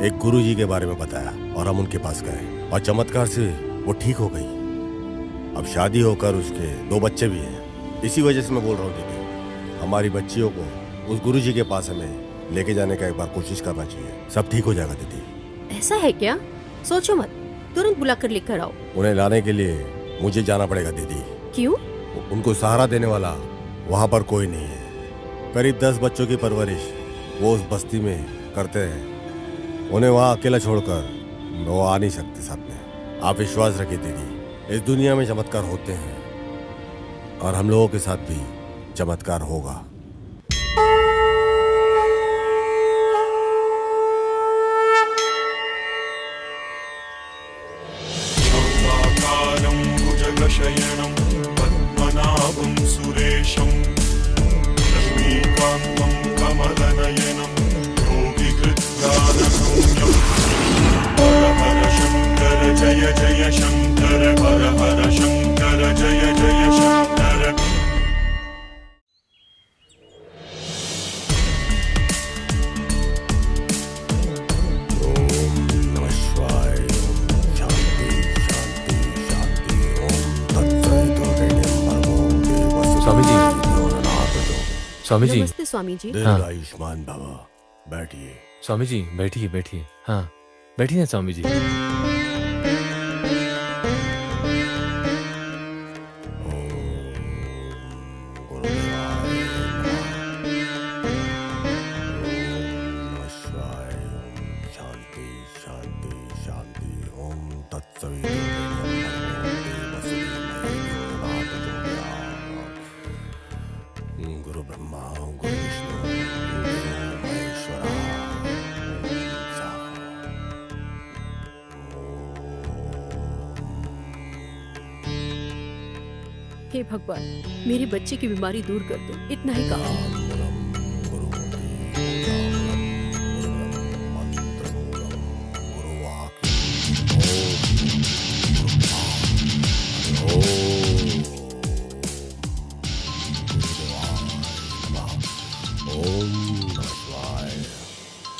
एक गुरुजी के बारे में बताया और हम उनके पास गए, और चमत्कार से वो ठीक हो गई। अब शादी होकर उसके 2 बच्चे भी हैं। इसी वजह से मैं बोल रहा हूँ दीदी, हमारी बच्चियों को उस गुरुजी के पास हमें लेके जाने का एक बार कोशिश करना चाहिए। सब ठीक हो जाएगा दीदी। ऐसा है क्या? सोचो मत, तुरंत बुलाकर लेकर आओ। उन्हें लाने के लिए मुझे जाना पड़ेगा दीदी। क्यों? उनको सहारा देने वाला वहाँ पर कोई नहीं है। करीब 10 बच्चों की परवरिश वो उस बस्ती में करते हैं। उन्हें वहाँ अकेला छोड़कर वो आ नहीं सकते साथ में। आप विश्वास रखिए दीदी, इस दुनिया में चमत्कार होते हैं, और हम लोगों के साथ भी चमत्कार होगा। भुजगशयनं पद्मनाभं सुरेशं लक्ष्मीकान्तं कमलनयनं योगिकृत्यानसंयं हर हर शङ्कर जय जय शङ्कर हर हर शङ्कर जय जय शङ्कर। स्वामी जी, स्वामी जी। नमस्ते स्वामी जी। दीर्घायुष्मान भव। बैठिए। स्वामी जी बैठिए बैठिए। हाँ बैठिए ना स्वामी जी। गुरु ब्रह्मा गुरु विष्णु गुरु महेश्वरा। हे भगवान, मेरी बच्ची की बीमारी दूर कर दो, इतना ही कहा।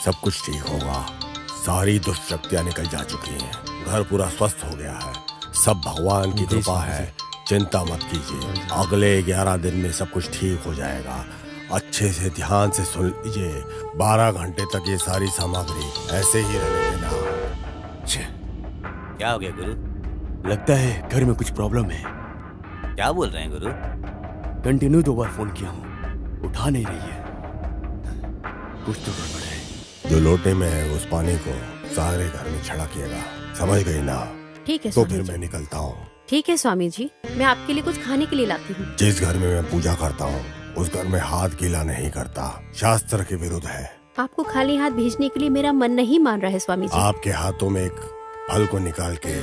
सब कुछ ठीक होगा। सारी दुष्शक्तियां निकल जा चुकी हैं। घर पूरा स्वस्थ हो गया है। सब भगवान की कृपा है। चिंता मत कीजिए, अगले 11 दिन में सब कुछ ठीक हो जाएगा। अच्छे से ध्यान से सुन लीजिए। 12 घंटे तक ये सारी सामग्री ऐसे ही रहने देना। क्या हो गया गुरु? लगता है घर में कुछ प्रॉब्लम है। क्या बोल रहे हैं गुरु? कंटिन्यू 2 बार फोन किया हूँ, उठा नहीं रही है। कुछ तो गड़बड़ है। जो लोटे में है उस पानी को सारे घर में छिड़किएगा, समझ गई ना? ठीक है तो स्वामी फिर जी। मैं निकलता हूँ। ठीक है स्वामी जी, मैं आपके लिए कुछ खाने के लिए लाती हूँ। जिस घर में मैं पूजा करता हूँ उस घर में हाथ गीला नहीं करता, शास्त्र के विरुद्ध है। आपको खाली हाथ भेजने के लिए मेरा मन नहीं मान रहा है स्वामी जी। आपके हाथों में एक फल को निकाल के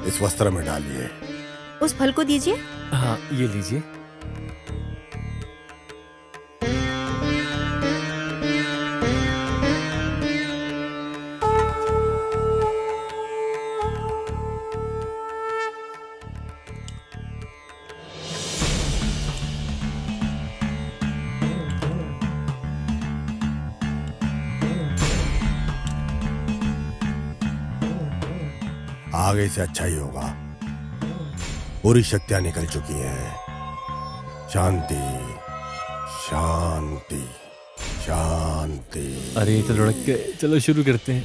इस वस्त्र में डालिए। उस फल को दीजिए। हाँ, ये लीजिए। आगे से अच्छा ही होगा। पूरी शक्तियां निकल चुकी हैं। शांति शांति शांति। अरे ये तो लुढ़क गए। चलो शुरू करते हैं।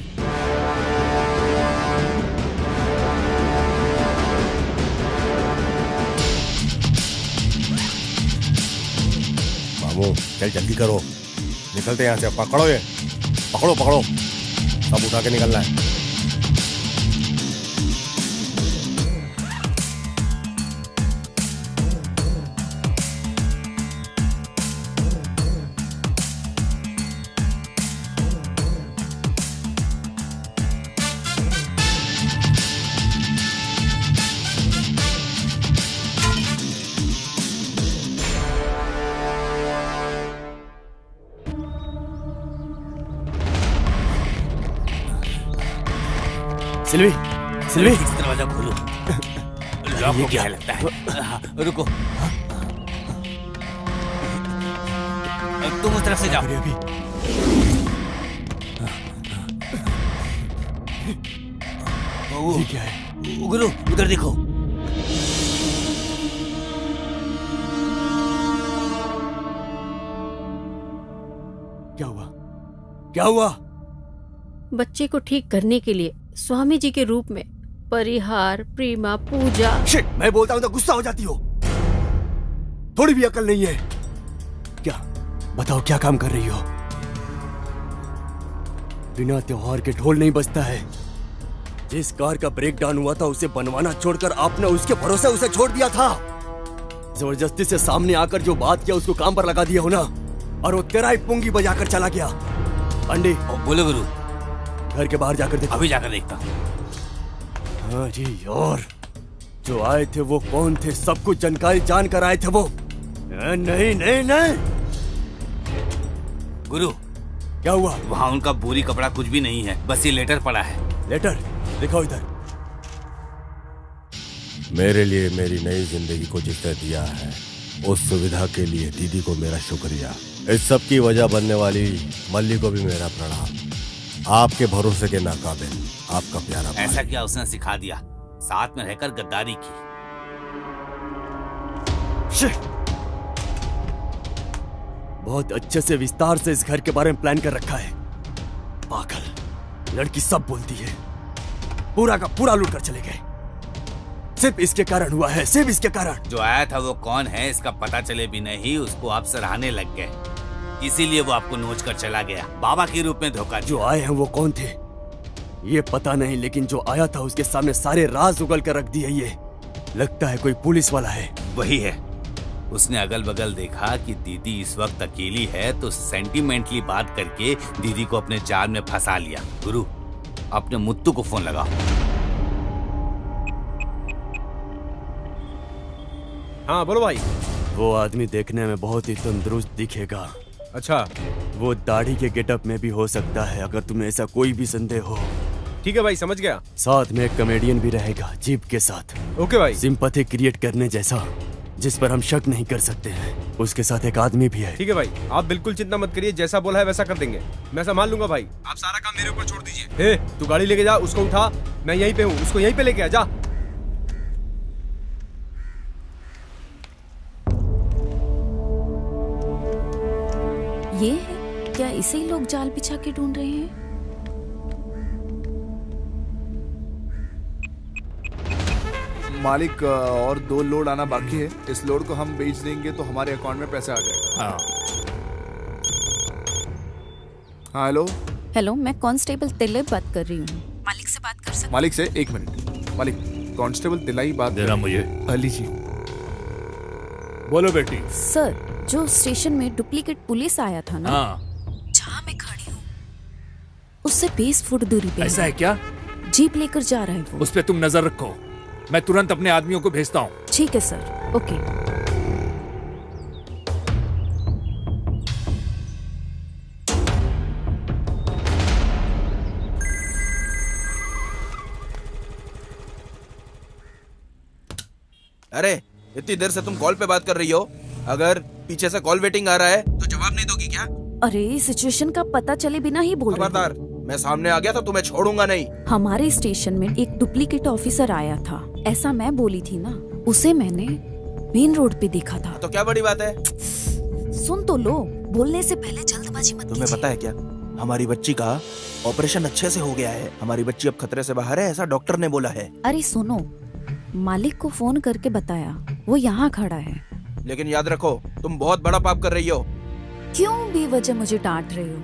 मामू चल जल्दी करो, निकलते हैं यहाँ से। पकड़ो ये, पकड़ो पकड़ो, सब उठा के निकलना है। सिल्वी, सिल्वी, दरवाजा खोलो। लॉक हो गया लगता है। हाँ, रुको, तुम उस तरफ से जाओ। अभी ये क्या है? गुरु उधर देखो। क्या हुआ? क्या हुआ? बच्चे को ठीक करने के लिए स्वामी जी के रूप में परिहार, प्रेमा, पूजा। शिट, मैं बोलता हूँ तो गुस्सा हो जाती हो। थोड़ी भी अकल नहीं है क्या? बताओ क्या काम कर रही हो? बिना त्योहार के ढोल नहीं बजता है। जिस कार का ब्रेक डाउन हुआ था उसे बनवाना छोड़कर आपने उसके भरोसे उसे छोड़ दिया था। जबरदस्ती से सामने आकर जो बात किया उसको काम पर लगा दिया हो ना, और वो तेरा ही पुंगी बजाकर चला गया। अंडे बोलो गुरु। घर के बाहर जाकर देखो। अभी जाकर देखता हूँ। हाँ जी, और जो आए थे वो कौन थे? सब कुछ जानकारी जानकर आए थे वो। नहीं नहीं नहीं। गुरु क्या हुआ? वहाँ उनका बोरी कपड़ा कुछ भी नहीं है, बस ये लेटर पड़ा है। लेटर दिखाओ इधर। मेरे लिए मेरी नई जिंदगी को जितना दिया है उस सुविधा के लिए दीदी को मेरा शुक्रिया। इस सब की वजह बनने वाली मल्ली को भी मेरा प्रणाम। आपके भरोसे के नाकाबिल आपका प्यारा भाई। ऐसा क्या उसने सिखा दिया? साथ में रहकर गद्दारी की। बहुत अच्छे से विस्तार से इस घर के बारे में प्लान कर रखा है। पागल लड़की सब बोलती है, पूरा का पूरा लूट कर चले गए। सिर्फ इसके कारण हुआ है, सिर्फ इसके कारण। जो आया था वो कौन है इसका पता चले भी नहीं, उसको आप सराहने लग गए, इसीलिए वो आपको नोच कर चला गया, बाबा के रूप में धोखा। जो आए हैं वो कौन थे ये पता नहीं, लेकिन जो आया था उसके सामने सारे राज उगल कर रख दिए। ये लगता है कोई पुलिस वाला है। वही है। उसने अगल बगल देखा कि दीदी इस वक्त अकेली है तो सेंटिमेंटली बात करके दीदी को अपने जाल में फंसा लिया। गुरु, अपने मुत्तू को फोन लगाओ। हाँ बोलो भाई। वो आदमी देखने में बहुत ही तंदुरुस्त दिखेगा। अच्छा, वो दाढ़ी के गेटअप में भी हो सकता है, अगर तुम्हें ऐसा कोई भी संदेह हो। ठीक है भाई, समझ गया। साथ में एक कॉमेडियन भी रहेगा जीप के साथ। ओके भाई। सिंपैथी क्रिएट करने जैसा, जिस पर हम शक नहीं कर सकते हैं। उसके साथ एक आदमी भी है। ठीक है भाई, आप बिल्कुल चिंता मत करिए, जैसा बोला है वैसा कर देंगे। मैं संभाल लूंगा भाई, आप सारा काम मेरे ऊपर छोड़ दीजिए। तू गाड़ी लेके जा, उसको उठा, मैं यहीं पे हूँ, उसको यहीं पे लेके आ जा। ये है क्या? इसे ही लोग जाल बिछा के ढूंढ रहे हैं। मालिक, और 2 लोड आना बाकी है। इस लोड को हम बेच देंगे तो हमारे अकाउंट में पैसा आ जाएगा। हाँ हेलो। हेलो, मैं कांस्टेबल तिलक बात कर रही हूँ। मालिक से बात कर सकते? मालिक से 1 मिनट। मालिक, कांस्टेबल तिलाई बात देना मुझे। अली जी। बोलो बेटी। सर, जो स्टेशन में डुप्लीकेट पुलिस आया था ना, जहाँ मैं खड़ी हूँ उससे 20 फुट दूरी पे ऐसा है क्या? जीप लेकर जा रहा है वो। उस पे तुम नजर रखो, मैं तुरंत अपने आदमियों को भेजता हूँ। ठीक है सर, ओके। अरे इतनी देर से तुम कॉल पे बात कर रही हो, अगर पीछे से कॉल वेटिंग आ रहा है तो जवाब नहीं दोगी क्या? अरे सिचुएशन का पता चले बिना ही बोल रहे हो। खबरदार, मैं सामने आ गया तो तुम्हें छोड़ूंगा नहीं। हमारे स्टेशन में एक डुप्लीकेट ऑफिसर आया था, ऐसा मैं बोली थी ना। उसे मैंने मेन रोड पे देखा था। तो क्या बड़ी बात है? सुन तो लो, बोलने से पहले जल्दबाजी मत। तुम्हें पता है क्या, हमारी बच्ची का ऑपरेशन अच्छे से हो गया है। हमारी बच्ची अब खतरे से बाहर है, ऐसा डॉक्टर ने बोला है। अरे सुनो, मालिक को फोन करके बताया, वो यहाँ खड़ा है। लेकिन याद रखो, तुम बहुत बड़ा पाप कर रही हो। क्यों बेवजह मुझे डांट रहे हो?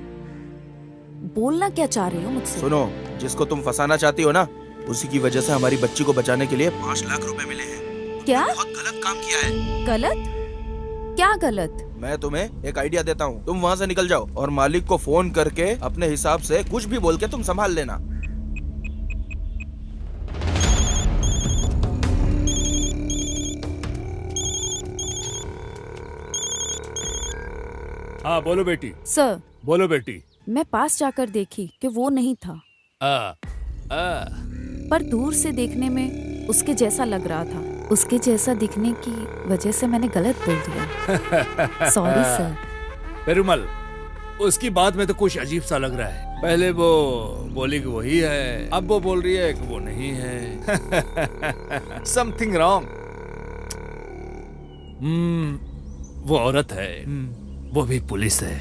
बोलना क्या चाह रहे हो मुझसे? सुनो, जिसको तुम फंसाना चाहती हो ना, उसी की वजह से हमारी बच्ची को बचाने के लिए 5 लाख रुपए मिले हैं। क्या? बहुत गलत काम किया है। गलत? क्या गलत? मैं तुम्हें एक आइडिया देता हूँ, तुम वहाँ से निकल जाओ और मालिक को फोन करके अपने हिसाब से कुछ भी बोल के तुम संभाल लेना। हाँ बोलो बेटी। सर। बोलो बेटी। मैं पास जाकर देखी कि वो नहीं था। पर दूर से देखने में उसके जैसा लग रहा था। उसके जैसा दिखने की वजह से मैंने गलत बोल दिया। Sorry sir. पेरुमल, उसकी बात में तो कुछ अजीब सा लग रहा है। पहले वो बोली कि वही है, अब वो बोल रही है कि वो नहीं है। Something wrong. वो औरत है, वो भी पुलिस है।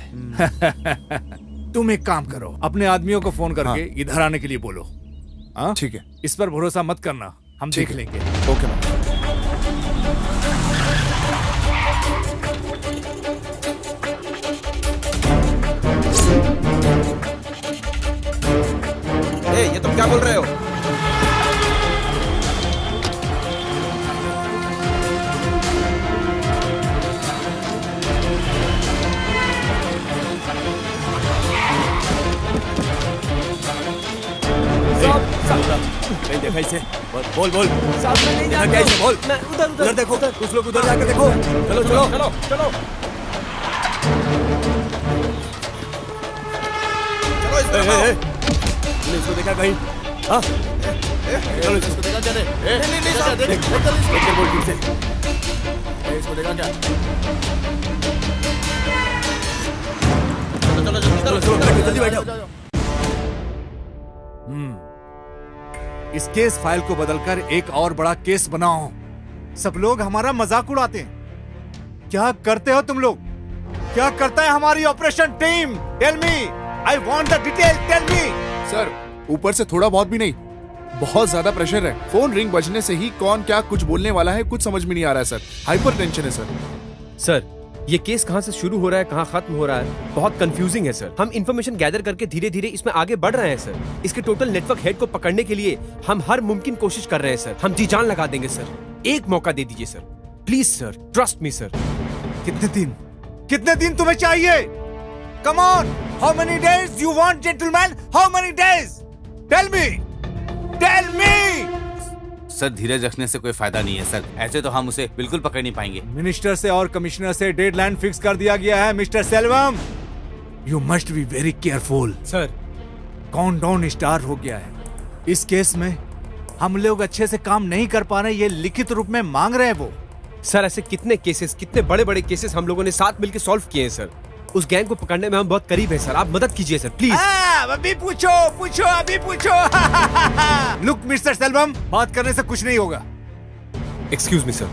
तुम एक काम करो, अपने आदमियों को फोन करके इधर आने के लिए बोलो। ठीक है। इस पर भरोसा मत करना, हम देख लेंगे। ओके। ये तुम क्या बोल रहे हो? नहीं देखा इसे। बोल बोल। देखा क्या इसे? बोल। उधर देखो, कुछ लोग उधर जाकर देखो। चलो चलो चलो चलो चलो। इसको देखा कहीं? हाँ चलो इसको देखा क्या? नहीं बोल ठीक से। इसको देखा क्या? चलो चलो जल्दी बैठो। इस केस फाइल को बदलकर एक और बड़ा केस बनाओ। सब लोग हमारा मजाक उड़ाते हैं। क्या करते हो तुम लोग? क्या करता है हमारी operation team? Tell me, I want the detail, tell me. Sir, ऊपर से थोड़ा बहुत भी नहीं, बहुत ज्यादा प्रेशर है। फोन रिंग बजने से ही कौन क्या कुछ बोलने वाला है कुछ समझ में नहीं आ रहा है सर। हाइपर टेंशन है सर। सर ये केस कहाँ से शुरू हो रहा है कहाँ खत्म हो रहा है बहुत कंफ्यूजिंग है सर। हम इंफॉर्मेशन गैदर करके धीरे धीरे इसमें आगे बढ़ रहे हैं सर। इसके टोटल नेटवर्क हेड को पकड़ने के लिए हम हर मुमकिन कोशिश कर रहे हैं सर। हम जी जान लगा देंगे सर। एक मौका दे दीजिए sir please sir, trust me sir. कितने दिन तुम्हें चाहिए? Come on, how many days you want gentleman? How many days? Tell me. Sir धीरज रखने से कोई फायदा नहीं है सर, ऐसे तो हम उसे बिल्कुल पकड़ नहीं पाएंगे। मिनिस्टर से और कमिश्नर से डेडलाइन फिक्स कर दिया गया है mister Selvam. You must be very careful. Sir countdown start हो गया है। इस केस में हम लोग अच्छे से काम नहीं कर पा रहे, ये लिखित रूप में मांग रहे हैं वो। सर ऐसे कितने केसेस, कितने बड़े बड़े केसेस हम लोगों ने साथ मिलकर सॉल्व किए हैं सर। उस गैंग को पकड़ने में हम बहुत करीब हैं सर। आप मदद कीजिए सर प्लीज। अभी पूछो अभी पूछो। लुक मिस्टर सेल्वम, बात करने से कुछ नहीं होगा। एक्सक्यूज मी सर,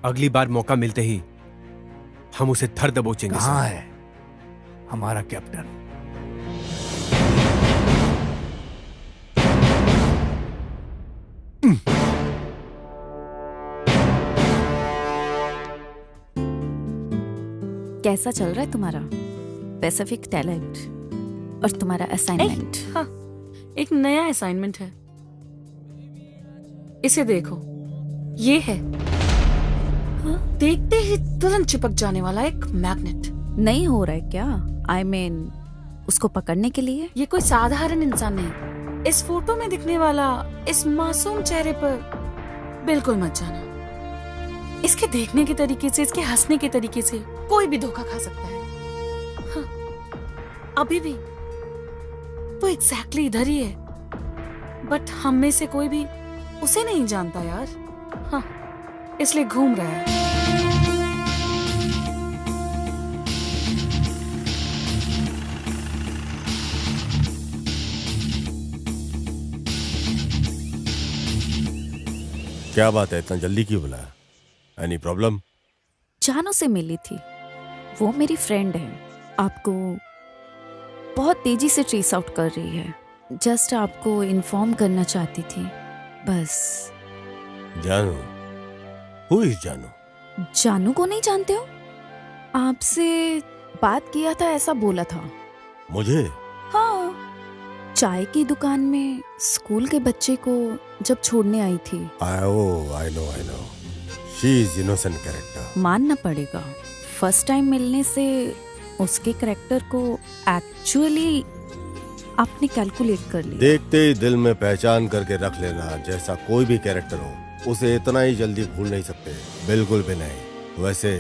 अगली बार मौका मिलते ही हम उसे धर दबोचेंगे। कहाँ है हमारा कैप्टन? कैसा चल रहा है तुम्हारा पैसिफिक टैलेंट और तुम्हारा असाइनमेंट? हाँ, एक नया असाइनमेंट है, इसे देखो। ये है देखते ही तुरंत चिपक जाने वाला एक मैग्नेट। नहीं हो रहा है क्या? I mean, उसको पकड़ने के लिए? ये कोई साधारण इंसान नहीं। इस फोटो में दिखने वाला इस मासूम चेहरे पर बिल्कुल मत जाना। इसके देखने के तरीके से, इसके हंसने के तरीके से कोई भी धोखा खा सकता है। हाँ, अभी भी वो एग्जैक्टली इधर ही है, बट हम में से कोई भी उसे नहीं जानता यार। हाँ, इसलिए घूम रहा है। क्या बात है, इतना जल्दी क्यों बुलाया? Any problem? जानू से मिली थी, वो मेरी फ्रेंड है, आपको बहुत तेजी से ट्रेस आउट कर रही है। जस्ट आपको इन्फॉर्म करना चाहती थी बस। जानू? हु इज जानू? जानू को नहीं जानते हो? आपसे बात किया था ऐसा बोला था। मुझे? हाँ, चाय की दुकान में स्कूल के बच्चे को जब छोड़ने आई थी। I know she is innocent character. मानना पड़ेगा, फर्स्ट टाइम मिलने से उसके कैरेक्टर को एक्चुअली आपने कैलकुलेट कर लिया। देखते ही दिल में पहचान करके रख लेना। जैसा कोई भी कैरेक्टर हो उसे इतना ही जल्दी भूल नहीं सकते, बिल्कुल भी नहीं। वैसे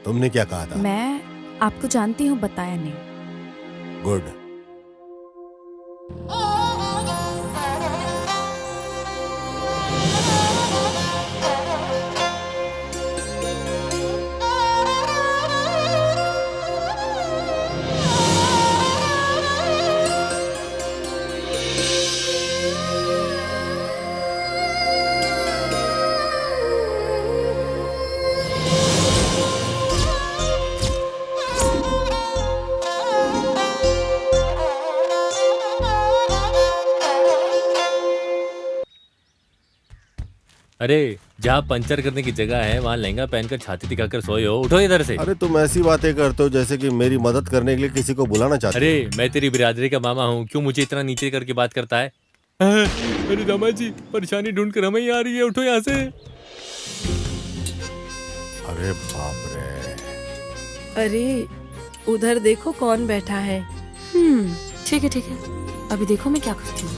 तुमने क्या कहा था? मैं आपको जानती हूँ, बताया नहीं। गुड। अरे जहाँ पंचर करने की जगह है वहाँ लहंगा पहनकर छाती दिखाकर सोए हो। उठो इधर से। अरे तुम ऐसी बातें करते हो जैसे कि मेरी मदद करने के लिए किसी को बुलाना चाहते हो। अरे मैं तेरी बिरादरी का मामा हूँ, क्यों मुझे इतना नीचे करके बात करता है? अरे दामा जी, परेशानी ढूंढ कर हमें ही आ रही है, उठो यहाँ से। अरे बाप रे। अरे उधर देखो कौन बैठा है। ठीक है, अभी देखो मैं क्या करती हूँ।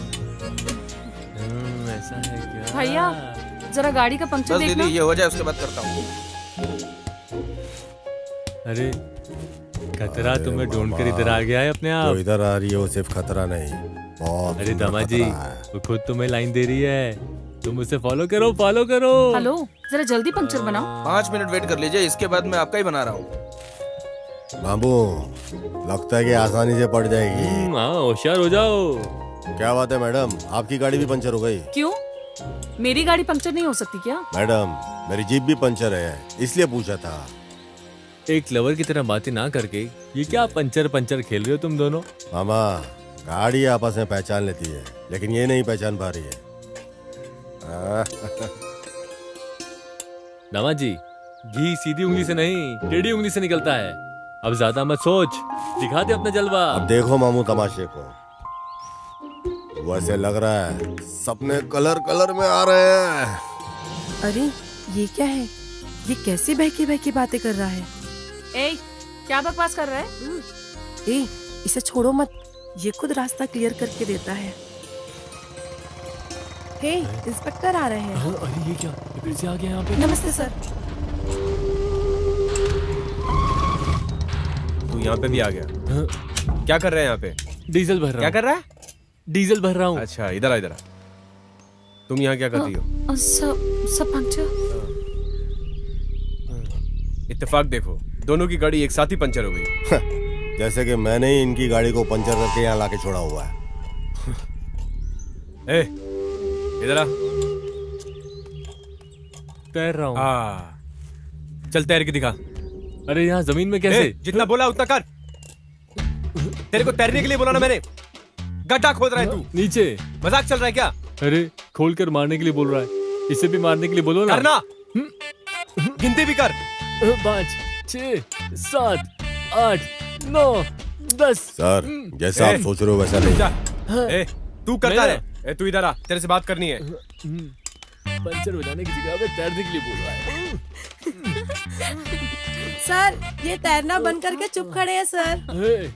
ऐसा है क्या? भैया जरा गाड़ी का पंक्चर देखना। दीदी ये हो जाए उसके बाद करता हूँ। अरे खतरा तुम्हें ढूंढकर इधर आ गया है अपने आप। तो इधर आ रही है वो सिर्फ खतरा नहीं, बहुत। अरे दामा जी, वो खुद तुम्हें लाइन दे रही है, तुम उसे फॉलो करो। हेलो, जरा जल्दी पंक्चर बनाओ। 5 मिनट वेट कर लीजिए, इसके बाद मैं आपका ही बना रहा हूँ। बाबू लगता है कि आसानी से पड़ जाएगी। हाँ, होशियार हो जाओ। क्या बात है मैडम, आपकी गाड़ी भी पंचर हो गई? क्यों, मेरी गाड़ी पंक्चर नहीं हो सकती क्या? मैडम मेरी जीप भी पंचर है, इसलिए पूछा था। एक लवर की तरह बातें ना करके ये क्या पंचर खेल रहे हो तुम दोनों? मामा गाड़ी आपस में पहचान लेती है, लेकिन ये नहीं पहचान पा रही है। दामाद जी, घी सीधी उंगली से नहीं टेढ़ी उंगली से निकलता है। अब ज्यादा मत सोच, दिखा दे अपना जलवा। अब देखो मामू तमाशे को। वैसे लग रहा है सपने कलर कलर में आ रहे हैं। अरे ये क्या है? ये कैसे बहकी बहकी बातें कर रहा है? ए, क्या बकवास कर रहा है? ए, इसे छोड़ो मत, ये खुद रास्ता क्लियर करके देता है। हे, इंस्पेक्टर आ रहे हैं। अरे ये क्या, ये फिर से आ गया यहाँ पे। नमस्ते सर। तू यहाँ पे भी आ गया? क्या कर रहा है यहाँ पे? डीजल भर रहा हूँ। क्या कर रहा है? डीजल भर रहा हूँ। अच्छा, इधर आ, इधर आ। तुम यहाँ क्या कर रही हो? सब पंक्चर। इत्तेफाक देखो, दोनों की गाड़ी एक साथ ही पंचर हो गई। जैसे कि मैंने ही इनकी गाड़ी को पंचर करके यहाँ लाके छोड़ा हुआ है। ए, इधर आ। तैर रहा हूँ। चल तैर के दिखा। अरे यहाँ जमीन में कैसे? जितना बोला उतना कर। तेरे को तैरने के लिए बोला ना मैंने। गड्ढा खोद रहा है तू। नीचे मजाक चल रहा है क्या? अरे खोल कर मारने के लिए बोल रहा है, इसे भी मारने के लिए बोलो ना। करना। गिनती भी कर। 5, 6, 7, 8, 9, 10। सर, जैसा आप सोच रहे हो वैसा नहीं। ए, तू करता रहे। तू इधर आ, तेरे से बात करनी है। पंचर बजाने की जगह पे तैरने के लिए बोल रहा है। सर, ये तैरना बंद करके चुप खड़े हैं सर।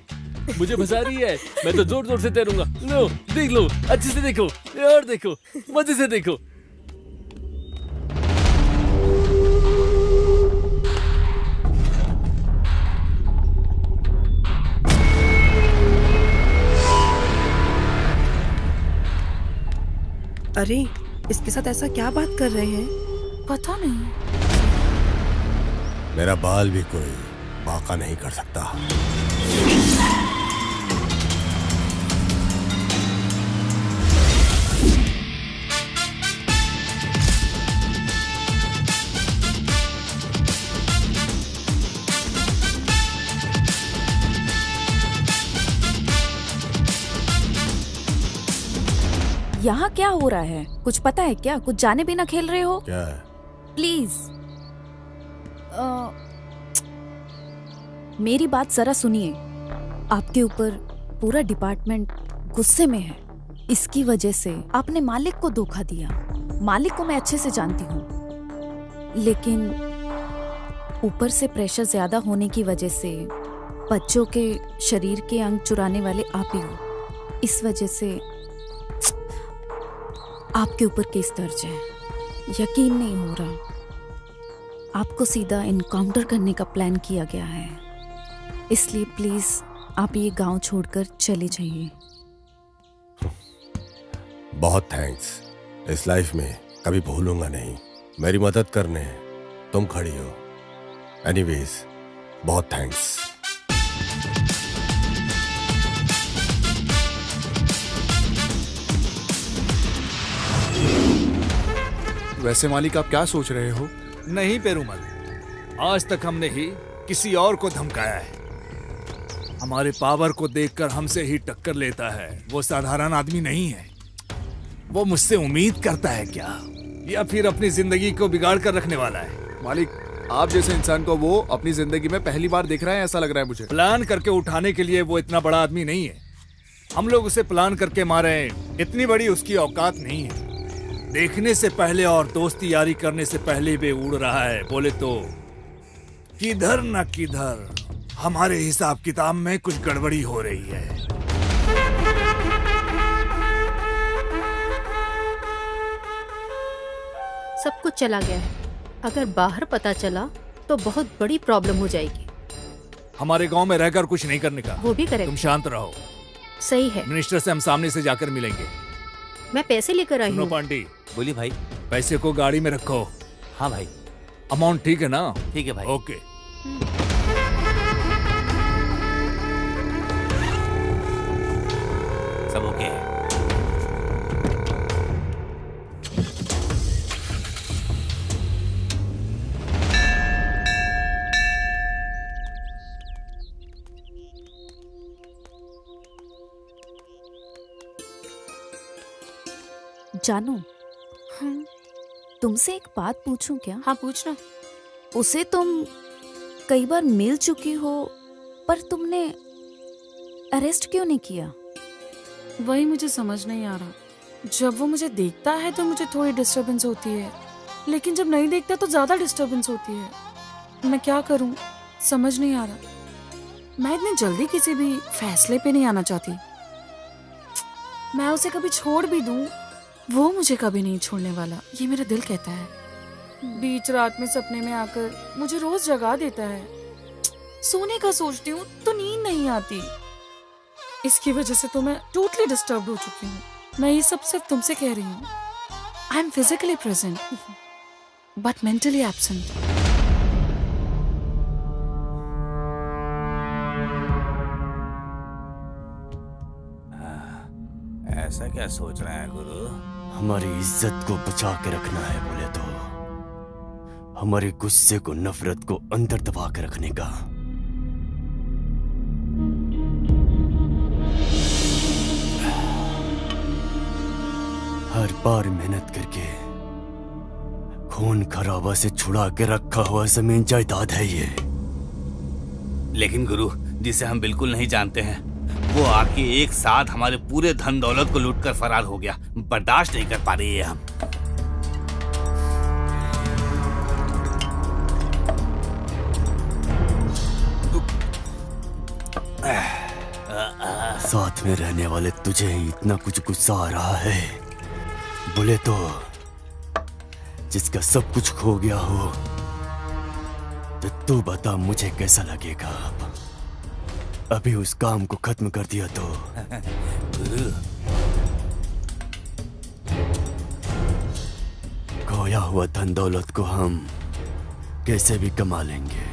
मुझे फंसा रही है, मैं तो जोर जोर से तैरूंगा। लो, देख लो, अच्छे से देखो, और देखो, मजे से देखो। अरे, इसके साथ ऐसा क्या बात कर रहे हैं? पता नहीं। मेरा बाल भी कोई बाका नहीं कर सकता। यहाँ क्या हो रहा है? कुछ पता है क्या? कुछ जाने बिना खेल रहे हो? क्या? प्लीज मेरी बात जरा सुनिए। आपके ऊपर पूरा डिपार्टमेंट गुस्से में है। इसकी वजह से आपने मालिक को धोखा दिया। मालिक को मैं अच्छे से जानती हूँ, लेकिन ऊपर से प्रेशर ज्यादा होने की वजह से बच्चों के शरीर के अंग चुराने वाले आप ही हो। इस वजह से आपके ऊपर केस दर्ज है। यकीन नहीं हो रहा। आपको सीधा इनकाउंटर करने का प्लान किया गया है, इसलिए प्लीज आप ये गांव छोड़कर चले जाइए। बहुत थैंक्स। इस लाइफ में कभी भूलूंगा नहीं। मेरी मदद करने तुम खड़ी हो। एनीवेज, बहुत थैंक्स। वैसे मालिक, आप क्या सोच रहे हो? नहीं पेरूमल, आज तक हमने ही किसी और को धमकाया है। हमारे पावर को देखकर हमसे ही टक्कर लेता है। वो साधारण आदमी नहीं है। वो मुझसे उम्मीद करता है क्या, या फिर अपनी जिंदगी को बिगाड़ कर रखने वाला है? मालिक, आप जैसे इंसान को वो अपनी जिंदगी में पहली बार देख रहा है, ऐसा लग रहा है मुझे। प्लान करके उठाने के लिए वो इतना बड़ा आदमी नहीं है। हम लोग उसे प्लान करके मारे, इतनी बड़ी उसकी औकात नहीं है। देखने से पहले और दोस्ती यारी करने से पहले भी उड़ रहा है। बोले तो किधर न किधर हमारे हिसाब किताब में कुछ गड़बड़ी हो रही है। सब कुछ चला गया है। अगर बाहर पता चला तो बहुत बड़ी प्रॉब्लम हो जाएगी। हमारे गांव में रहकर कुछ नहीं करने का। वो भी करेक्ट। तुम शांत रहो। सही है। मिनिस्टर से हम सामने से जाकर मिलेंगे। मैं पैसे लेकर आई सुनो हूँ। पांटी, बोलिए भाई। पैसे को गाड़ी में रखो। हाँ भाई। अमाउंट ठीक है ना? ठीक है भाई। ओके। सब ओके है। जानू, तुमसे एक बात पूछूं क्या? हाँ पूछना। उसे तुम कई बार मिल चुकी हो, पर तुमने अरेस्ट क्यों नहीं किया? वही मुझे समझ नहीं आ रहा। जब वो मुझे देखता है तो मुझे थोड़ी डिस्टरबेंस होती है, लेकिन जब नहीं देखता तो ज्यादा डिस्टरबेंस होती है। मैं क्या करूं, समझ नहीं आ रहा। मैं इतनी जल्दी किसी भी फैसले पे नहीं आना चाहती। मैं उसे कभी छोड़ भी दूं, वो मुझे कभी नहीं छोड़ने वाला, ये मेरा दिल कहता है। बीच रात में सपने में आकर मुझे रोज जगा देता है। सोने का सोचती हूँ तो नींद नहीं आती। इसकी वजह से तो मैं टोटली डिस्टर्ब हो चुकी हूँ। मैं ये सब सिर्फ तुमसे कह रही हूँ। I am physically present but mentally absent. ऐसा क्या सोच रहा है गुरु? हमारी इज्जत को बचा के रखना है बोले तो हमारे गुस्से को, नफरत को अंदर दबा के रखने का। हर बार मेहनत करके खून खराबा से छुड़ा के रखा हुआ जमीन जायदाद है ये। लेकिन गुरु, जिसे हम बिल्कुल नहीं जानते हैं, वो आके एक साथ हमारे पूरे धन दौलत को लूटकर फरार हो गया। बर्दाश्त नहीं कर पा रही है हम। साथ में रहने वाले तुझे इतना कुछ गुस्सा आ रहा है बोले तो जिसका सब कुछ खो गया हो, तो तू बता मुझे कैसा लगेगा। अभी उस काम को खत्म कर दिया तो खोया हुआ धन दौलत को हम कैसे भी कमा लेंगे,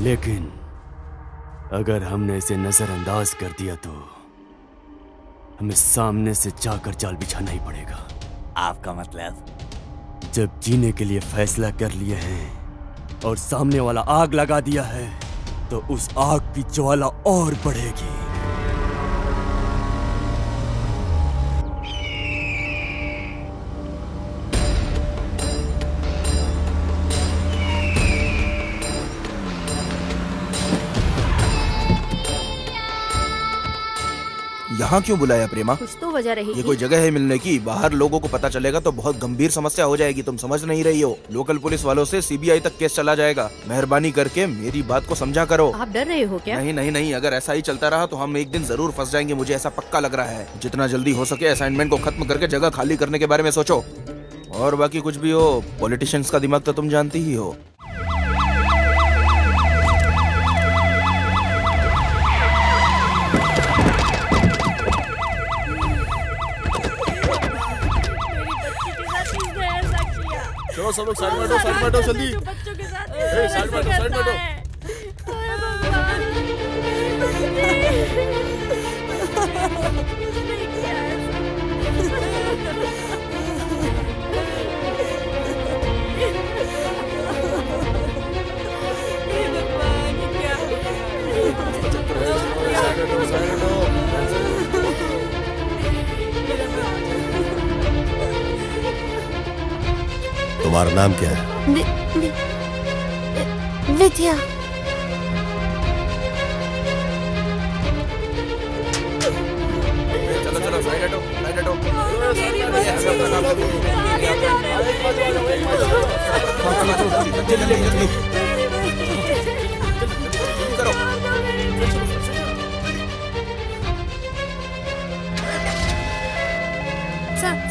लेकिन अगर हमने इसे नजरअंदाज कर दिया तो हमें सामने से जाकर जाल बिछाना ही पड़ेगा। आपका मतलब? जब जीने के लिए फैसला कर लिए हैं और सामने वाला आग लगा दिया है, तो उस आग की ज्वाला और बढ़ेगी। यहाँ क्यों बुलाया प्रेमा? कुछ तो वजह रहेगी। ये कोई जगह है मिलने की? बाहर लोगों को पता चलेगा तो बहुत गंभीर समस्या हो जाएगी। तुम समझ नहीं रही हो। लोकल पुलिस वालों से सीबीआई तक केस चला जाएगा। मेहरबानी करके मेरी बात को समझा करो। आप डर रहे हो क्या? नहीं नहीं नहीं, अगर ऐसा ही चलता रहा तो हम एक दिन जरूर फंस जाएंगे। मुझे ऐसा पक्का लग रहा है। जितना जल्दी हो सके असाइनमेंट को खत्म करके जगह खाली करने के बारे में सोचो। और बाकी कुछ भी हो, पॉलिटिशियंस का दिमाग तो तुम जानती ही हो। चलो सब लोग साइड में हटो जल्दी। बच्चों के साथ साइड में हटो। तुम्हारा नाम क्या है? विद्या। चलो चलो साइड हटो, साइड हटो।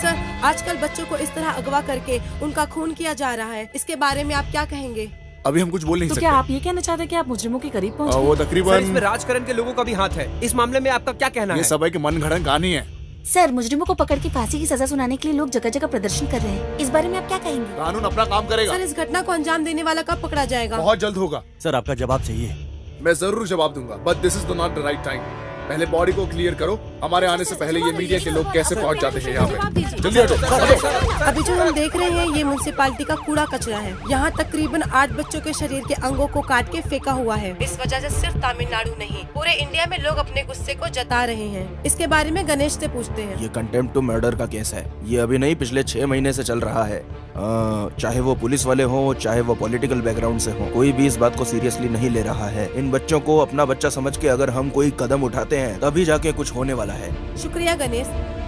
सर, आजकल बच्चों को इस तरह अगवा करके उनका खून किया जा रहा है। इसके बारे में आप क्या कहेंगे? अभी हम कुछ बोल नहीं तो सकते। क्या आप ये कहना चाहते हैं कि आप मुजरिमों के करीब पहुंच वो सर, तकरीबन इसमें राजकरण के लोगों का भी हाथ है। इस मामले में आपका क्या कहना ये है? सब है कि मनगढ़ंत कहानी है। सर, मुजरिमों को पकड़ के फांसी की सजा सुनाने के लिए लोग जगह जगह प्रदर्शन कर रहे हैं। इस बारे में आप क्या कहेंगे? कानून अपना काम करेगा। सर, इस घटना को अंजाम देने वाला कब पकड़ा जाएगा? बहुत जल्द होगा। सर, आपका जवाब चाहिए? मैं जरूर जवाब दूंगा, but this is not the right time. पहले बॉडी को क्लियर करो। हमारे आने से पहले ये मीडिया के लोग कैसे पहुंच जाते हैं यहाँ जवाब पे? दीजिए। जल्दी हटो। अभी जो हम देख रहे हैं ये म्युनिसिपालिटी का कूड़ा कचरा है। यहाँ तकरीबन 8 बच्चों के शरीर के अंगों को काट के फेंका हुआ है। इस वजह से सिर्फ तमिलनाडु नहीं पूरे इंडिया में लोग अपने गुस्से को जता रहे हैं। इसके बारे में गणेश से पूछते हैं। ये कंटेम्प्ट टू मर्डर का केस है। ये अभी नहीं, पिछले 6 महीने से चल रहा है। चाहे वो पुलिस वाले हों, चाहे वो पॉलिटिकल बैकग्राउंड से हों, कोई भी इस बात को सीरियसली नहीं ले रहा है। इन बच्चों को अपना बच्चा समझ के अगर हम कोई कदम उठाते हैं तभी जाके कुछ होने वाला है। शुक्रिया गणेश,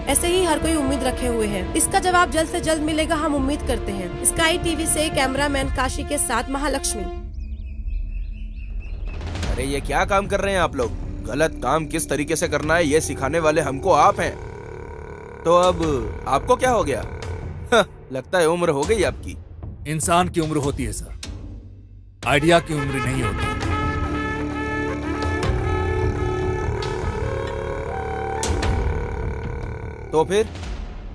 ऐसे ही हर कोई उम्मीद रखे हुए है। इसका जवाब जल्द से जल्द मिलेगा, हम उम्मीद करते हैं। स्काई टीवी से कैमरामैन काशी के साथ महालक्ष्मी। अरे ये क्या काम कर रहे हैं आप लोग? गलत काम किस तरीके से करना है ये सिखाने वाले हमको आप हैं। तो अब आपको क्या हो गया? लगता है उम्र हो गई आपकी। इंसान की उम्र होती है सर, आइडिया की उम्र नहीं होती। तो फिर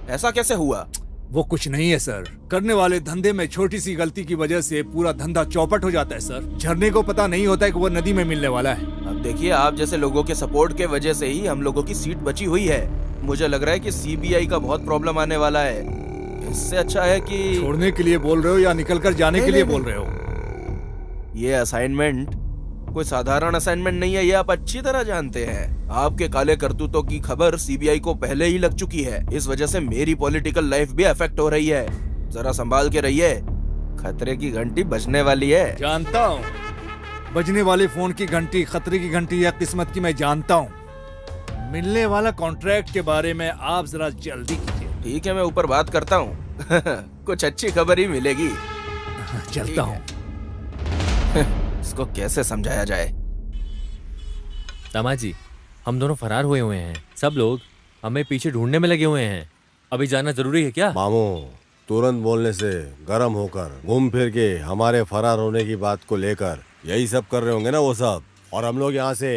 ऐसा कैसे हुआ? वो कुछ नहीं है सर, करने वाले धंधे में छोटी सी गलती की वजह से पूरा धंधा चौपट हो जाता है सर। झरने को पता नहीं होता है कि वो नदी में मिलने वाला है। अब देखिए, आप जैसे लोगों के सपोर्ट के वजह से ही हम लोगों की सीट बची हुई है। मुझे लग रहा है कि सीबीआई का बहुत प्रॉब्लम आने वाला है। इससे अच्छा है कि छोड़ने के लिए बोल रहे हो या निकल कर जाने के लिए बोल रहे हो? ये असाइनमेंट कोई साधारण असाइनमेंट नहीं है, ये आप अच्छी तरह जानते हैं। आपके काले करतूतों की खबर सीबीआई को पहले ही लग चुकी है। इस वजह से मेरी पॉलिटिकल लाइफ भी अफेक्ट हो रही है। जरा संभाल के रहिए, खतरे की घंटी बजने वाली है। जानता हूँ, बजने वाले फोन की घंटी खतरे की घंटी या किस्मत की मैं जानता हूँ। मिलने वाला कॉन्ट्रैक्ट के बारे में आप जरा जल्दी कीजिए। ठीक है, मैं ऊपर बात करता हूँ। कुछ अच्छी खबर ही मिलेगी। चलता हूँ। इसको कैसे समझाया जाए? दामाजी, हम दोनों फरार हुए हैं। सब लोग हमें पीछे ढूंढने में लगे हुए हैं। अभी जाना जरूरी है क्या? मामू, तुरंत बोलने से गर्म होकर घूम फिर के हमारे फरार होने की बात को लेकर यही सब कर रहे होंगे ना वो सब, और हम लोग यहाँ से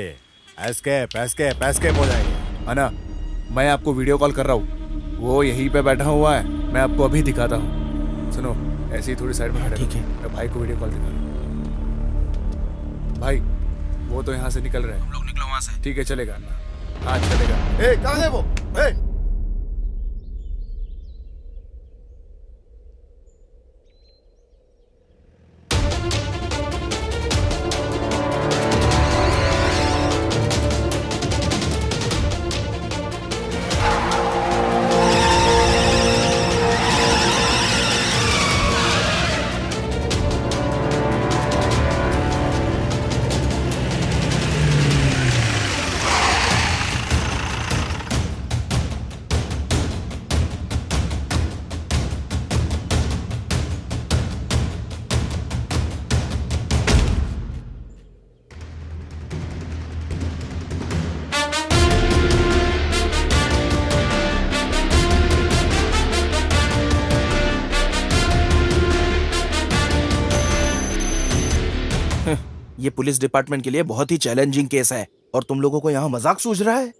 एस्केप एस्केप एस्केप हो जाएंगे। अना, मैं आपको वीडियो कॉल कर रहा हूँ, वो यहीं पे बैठा हुआ है। मैं आपको अभी दिखाता हूँ। सुनो, ऐसी थोड़ी साइड में खड़े। ठीक है, मैं भाई को वीडियो कॉल दिखा रहा हूँ। भाई, वो तो यहाँ से निकल रहे हैं। हम लोग निकलो वहाँ से। ठीक है, चलेगा। हाँ चलेगा। कहाँ है वो? ये पुलिस डिपार्टमेंट के लिए बहुत ही चैलेंजिंग केस है और तुम लोगों को यहाँ मजाक सूझ रहा है।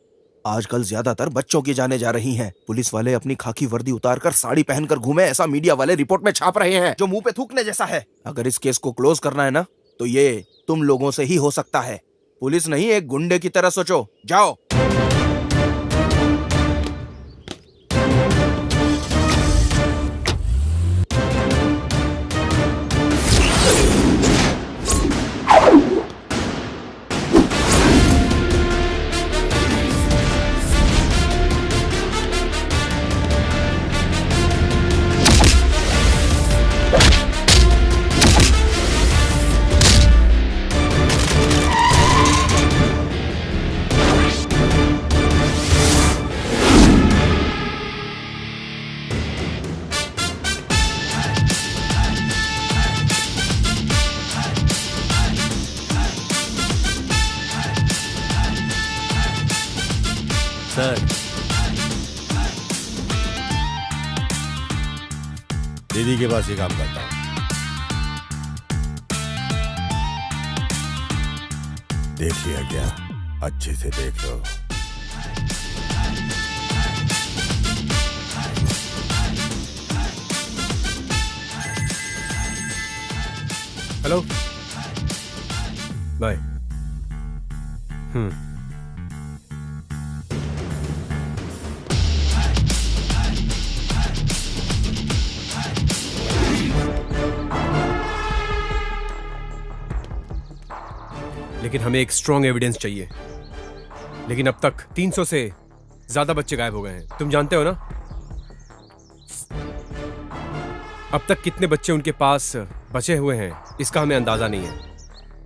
आजकल ज्यादातर बच्चों की जाने जा रही हैं। पुलिस वाले अपनी खाकी वर्दी उतारकर साड़ी पहनकर घूमे, ऐसा मीडिया वाले रिपोर्ट में छाप रहे हैं, जो मुंह पे थूकने जैसा है। अगर इस केस को क्लोज करना है ना, तो ये तुम लोगों से ही हो सकता है। पुलिस नहीं, एक गुंडे की तरह सोचो। जाओ। दीदी के पास ही काम करता हूँ। देख लिया क्या? अच्छे से देख लो। Hello, bye. लेकिन हमें एक स्ट्रॉन्ग एविडेंस चाहिए। लेकिन अब तक 300 से ज्यादा बच्चे गायब हो गए हैं, तुम जानते हो ना? अब तक कितने बच्चे उनके पास बचे हुए हैं इसका हमें अंदाजा नहीं है,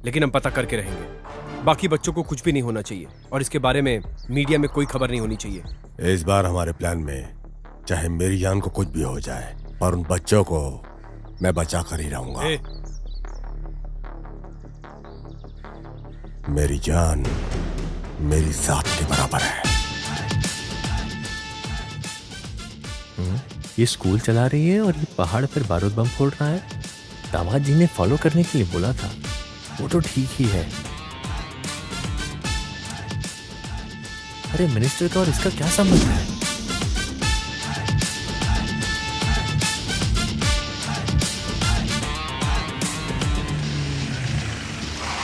लेकिन हम पता करके रहेंगे। बाकी बच्चों को कुछ भी नहीं होना चाहिए और इसके बारे में मीडिया में कोई खबर नहीं होनी चाहिए। इस बार हमारे प्लान में चाहे मेरी जान को कुछ भी हो जाए, पर उन बच्चों को मैं बचा कर ही रहूंगा। मेरी जान मेरी जात के बराबर है। ये स्कूल चला रही है और ये पहाड़ पर बारूद बम फोड़ रहा है। दामाद जी ने फॉलो करने के लिए बोला था, वो तो ठीक ही है। अरे मिनिस्टर का और इसका क्या संबंध है?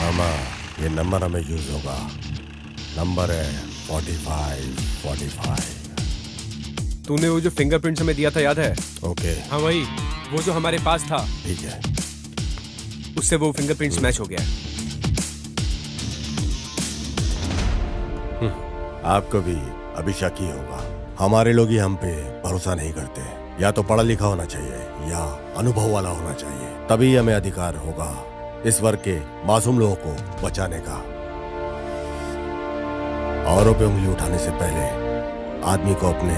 मामा, ये नंबर हमें यूज होगा। नंबर है 4545। तूने वो जो फिंगरप्रिंट्स हमें दिया था याद है? ओके। हाँ वही, वो जो हमारे पास था। ठीक है। उससे वो फिंगरप्रिंट्स मैच हो गया। आपको भी अभी शक ही होगा। हमारे लोग ही हम पे भरोसा नहीं करते। या तो पढ़ा लिखा होना चाहिए या अनुभव वाला होना चाहिए, तभी हमें अधिकार होगा इस वर्ग के मासूम लोगों को बचाने का। औरों पे उंगली उठाने से पहले आदमी को अपने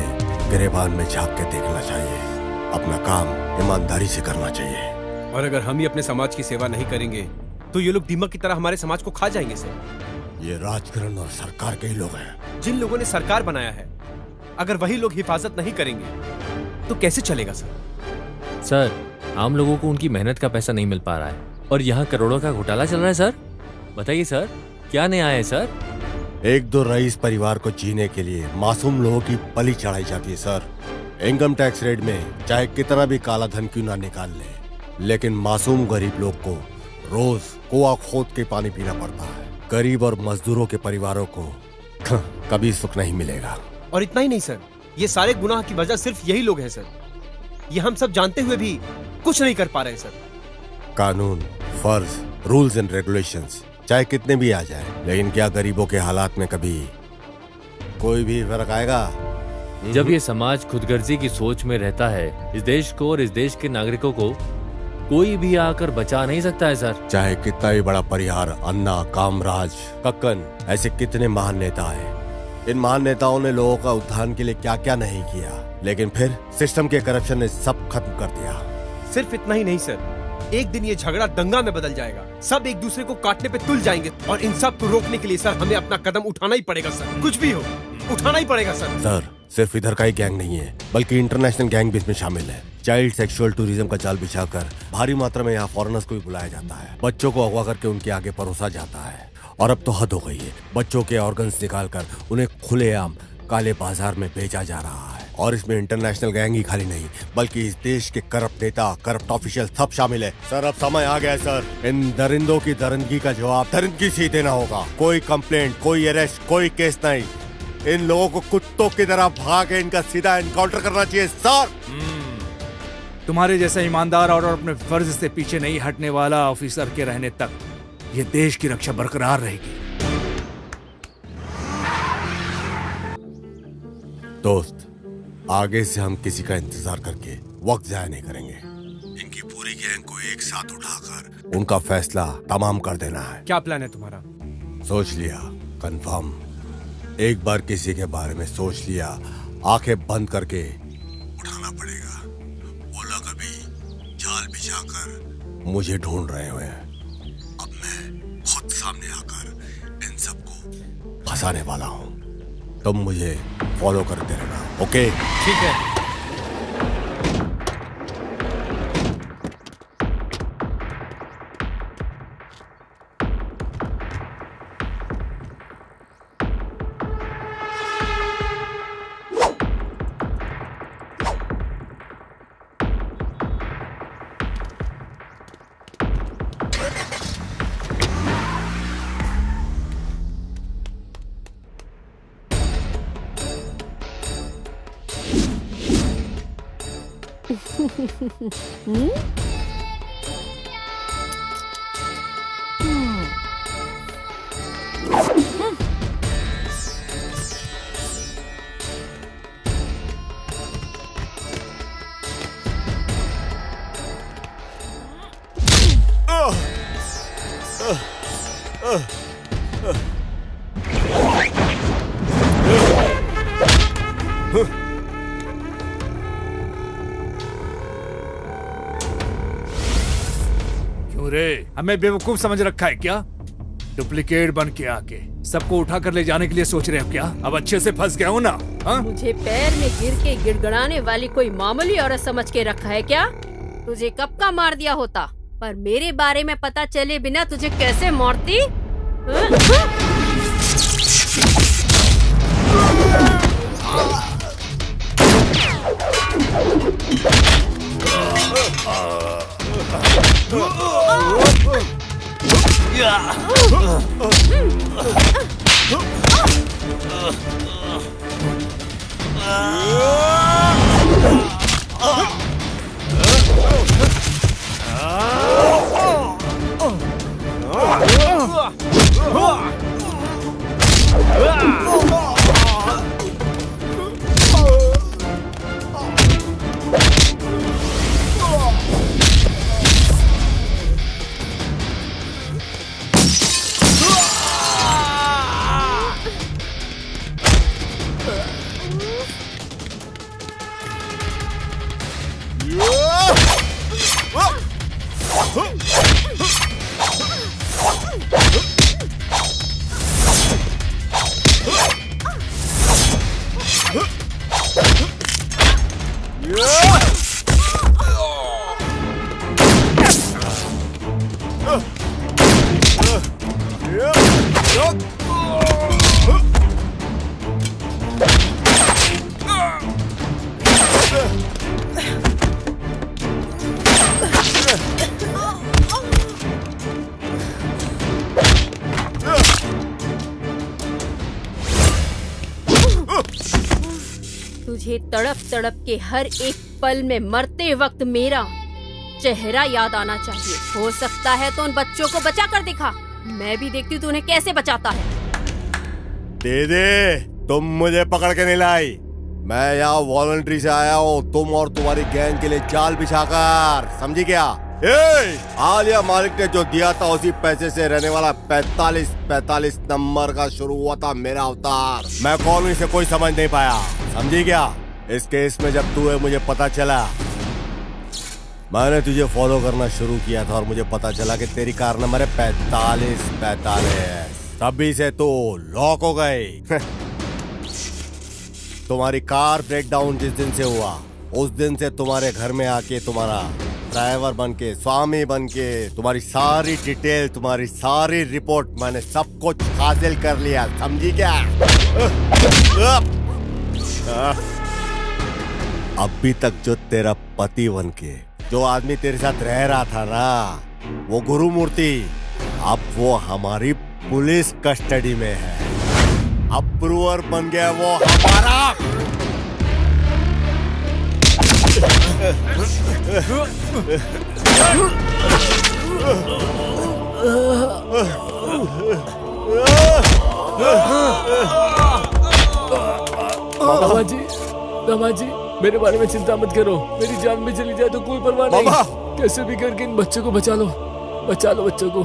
गिरेबान में झांक के देखना चाहिए। अपना काम ईमानदारी से करना चाहिए। और अगर हम ही अपने समाज की सेवा नहीं करेंगे तो ये लोग दीमक की तरह हमारे समाज को खा जाएंगे सर। ये राजकरण और सरकार के ही लोग हैं। जिन लोगों ने सरकार बनाया है, अगर वही लोग हिफाजत नहीं करेंगे तो कैसे चलेगा सर? सर, आम लोगों को उनकी मेहनत का पैसा नहीं मिल पा रहा है और यहाँ करोड़ों का घोटाला चल रहा है सर। बताइए सर, क्या न्याय है सर? एक दो रईस परिवार को जीने के लिए मासूम लोगों की बलि चढ़ाई जाती है सर। इनकम टैक्स रेट में चाहे कितना भी काला धन क्यों ना निकाल ले, लेकिन मासूम गरीब लोग को रोज कुआं खोद के पानी पीना पड़ता है। गरीब और मजदूरों के परिवारों को कभी सुख नहीं मिलेगा। और इतना ही नहीं सर, ये सारे गुनाह की वजह सिर्फ यही लोग हैं सर। ये हम सब जानते हुए भी कुछ नहीं कर पा रहे सर। कानून, फर्ज, रूल्स एंड रेगुलेशंस चाहे कितने भी आ जाए, लेकिन क्या गरीबों के हालात में कभी कोई भी फर्क आएगा? जब ये समाज खुदगर्जी की सोच में रहता है, इस देश को और इस देश के नागरिकों को कोई भी आकर बचा नहीं सकता है सर। चाहे कितना भी बड़ा परिहार, अन्ना, कामराज, कक्कन, ऐसे कितने महान नेता हैं। इन महान नेताओं ने लोगों का उत्थान के लिए क्या क्या नहीं किया, लेकिन फिर सिस्टम के करप्शन ने सब खत्म कर दिया। सिर्फ इतना ही नहीं सर, एक दिन ये झगड़ा दंगा में बदल जाएगा। सब एक दूसरे को काटने पे तुल जाएंगे और इन सब को रोकने के लिए सर हमें अपना कदम उठाना ही पड़ेगा सर। कुछ भी हो, उठाना ही पड़ेगा सर। सर, सिर्फ इधर का ही गैंग नहीं है, बल्कि इंटरनेशनल गैंग भी इसमें शामिल है। चाइल्ड सेक्सुअल टूरिज्म का जाल बिछाकर भारी मात्रा में यहाँ फॉरेनर्स को भी बुलाया जाता है। बच्चों को अगवा करके उनके आगे परोसा जाता है। और अब तो हद हो गई है, बच्चों के ऑर्गन्स निकालकर उन्हें खुलेआम काले बाजार में बेचा जा रहा है। और इसमें इंटरनेशनल गैंग ही खाली नहीं, बल्कि इस देश के करप्ट नेता, करप्ट ऑफिशियल सब शामिल है। सर, अब समय आ गया है सर। इन दरिंदों की दरिंदगी का जवाब दरिंदगी से ही देना होगा। कोई कंप्लेंट, कोई अरेस्ट, कोई केस नहीं। इन लोगों को कुत्तों की तरह भागे इनका सीधा एनकाउंटर करना चाहिए सर। तुम्हारे जैसा ईमानदार और अपने फर्ज से पीछे नहीं हटने वाला ऑफिसर के रहने तक ये देश की रक्षा बरकरार रहेगी। दोस्त, आगे से हम किसी का इंतजार करके वक्त जाया नहीं करेंगे। इनकी पूरी गैंग को एक साथ उठाकर उनका फैसला तमाम कर देना है। क्या प्लान है तुम्हारा? सोच लिया, कंफर्म। एक बार किसी के बारे में सोच लिया, आंखें बंद करके उठाना पड़ेगा। वो लोग अभी जाल बिछाकर मुझे ढूंढ रहे हुए हैं। अब मैं खुद सामने आकर इन सबको फंसाने वाला हूँ। तुम मुझे फॉलो करते रहना, ओके? ठीक है। क्यों रे, हमें बेवकूफ समझ रखा है क्या? डुप्लीकेट बन के आके सबको उठा कर ले जाने के लिए सोच रहे हो क्या? अब अच्छे से फंस गया हूँ ना? हा? मुझे पैर में गिर के गिड़गड़ाने वाली कोई मामूली औरत समझ के रखा है क्या? तुझे कब का मार दिया होता, पर मेरे बारे में पता चले बिना तुझे कैसे मारती? तुझे तड़प तड़प के हर एक पल में मरते वक्त मेरा चेहरा याद आना चाहिए। हो सकता है तो उन बच्चों को बचा कर दिखा, मैं भी देखती हूँ तू उन्हें कैसे बचाता है। दीदी, तुम मुझे पकड़ के नहीं लाई। मैं यहाँ वॉलंटरी से आया हूँ, तुम और तुम्हारी गैंग के लिए जाल बिछाकर, समझी क्या? आलिया मालिक ने जो दिया था उसी पैसे से रहने वाला 45 नंबर का शुरू हुआ था मेरा अवतार। मैं कौन हूँ इसे कोई समझ नहीं पाया, समझी क्या? इस केस में जब तू है मुझे पता चला, मैंने तुझे फॉलो करना शुरू किया था और मुझे पता चला कि तेरी कार नंबर है 45। तभी से तो लॉक हो गई। तुम्हारी कार ब्रेकडाउन जिस दिन से हुआ उस दिन से तुम्हारे घर में आके तुम्हारा ड्राइवर बन के, स्वामी बन के, तुम्हारी सारी डिटेल, तुम्हारी सारी रिपोर्ट मैंने सब कुछ हासिल कर लिया, समझी क्या? अभी तक जो तेरा पति बन के जो आदमी तेरे साथ रह रहा था ना, वो गुरुमूर्ति, अब वो हमारी पुलिस कस्टडी में है। अप्रूवर बन गया वो हमारा। दामा जी, मेरे बारे में चिंता मत करो, मेरी जान भी चली जाए तो कोई परवाह नहीं। कैसे भी करके इन बच्चों को बचा लो बच्चों को।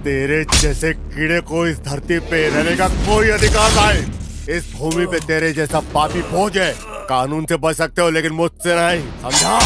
तेरे जैसे कीड़े को इस धरती पे रहने का कोई अधिकार नहीं। इस भूमि पे तेरे जैसा पापी फौज है। कानून से बच सकते हो लेकिन मुझसे नहीं, समझा?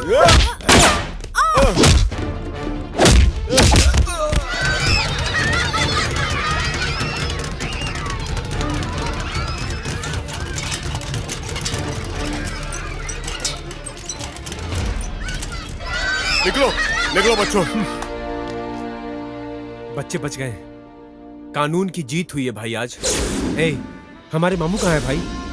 निकलो निकलो बच्चों। बच्चे बच गए। कानून की जीत हुई है भाई आज। ए, हमारे मामू कहाँ है भाई?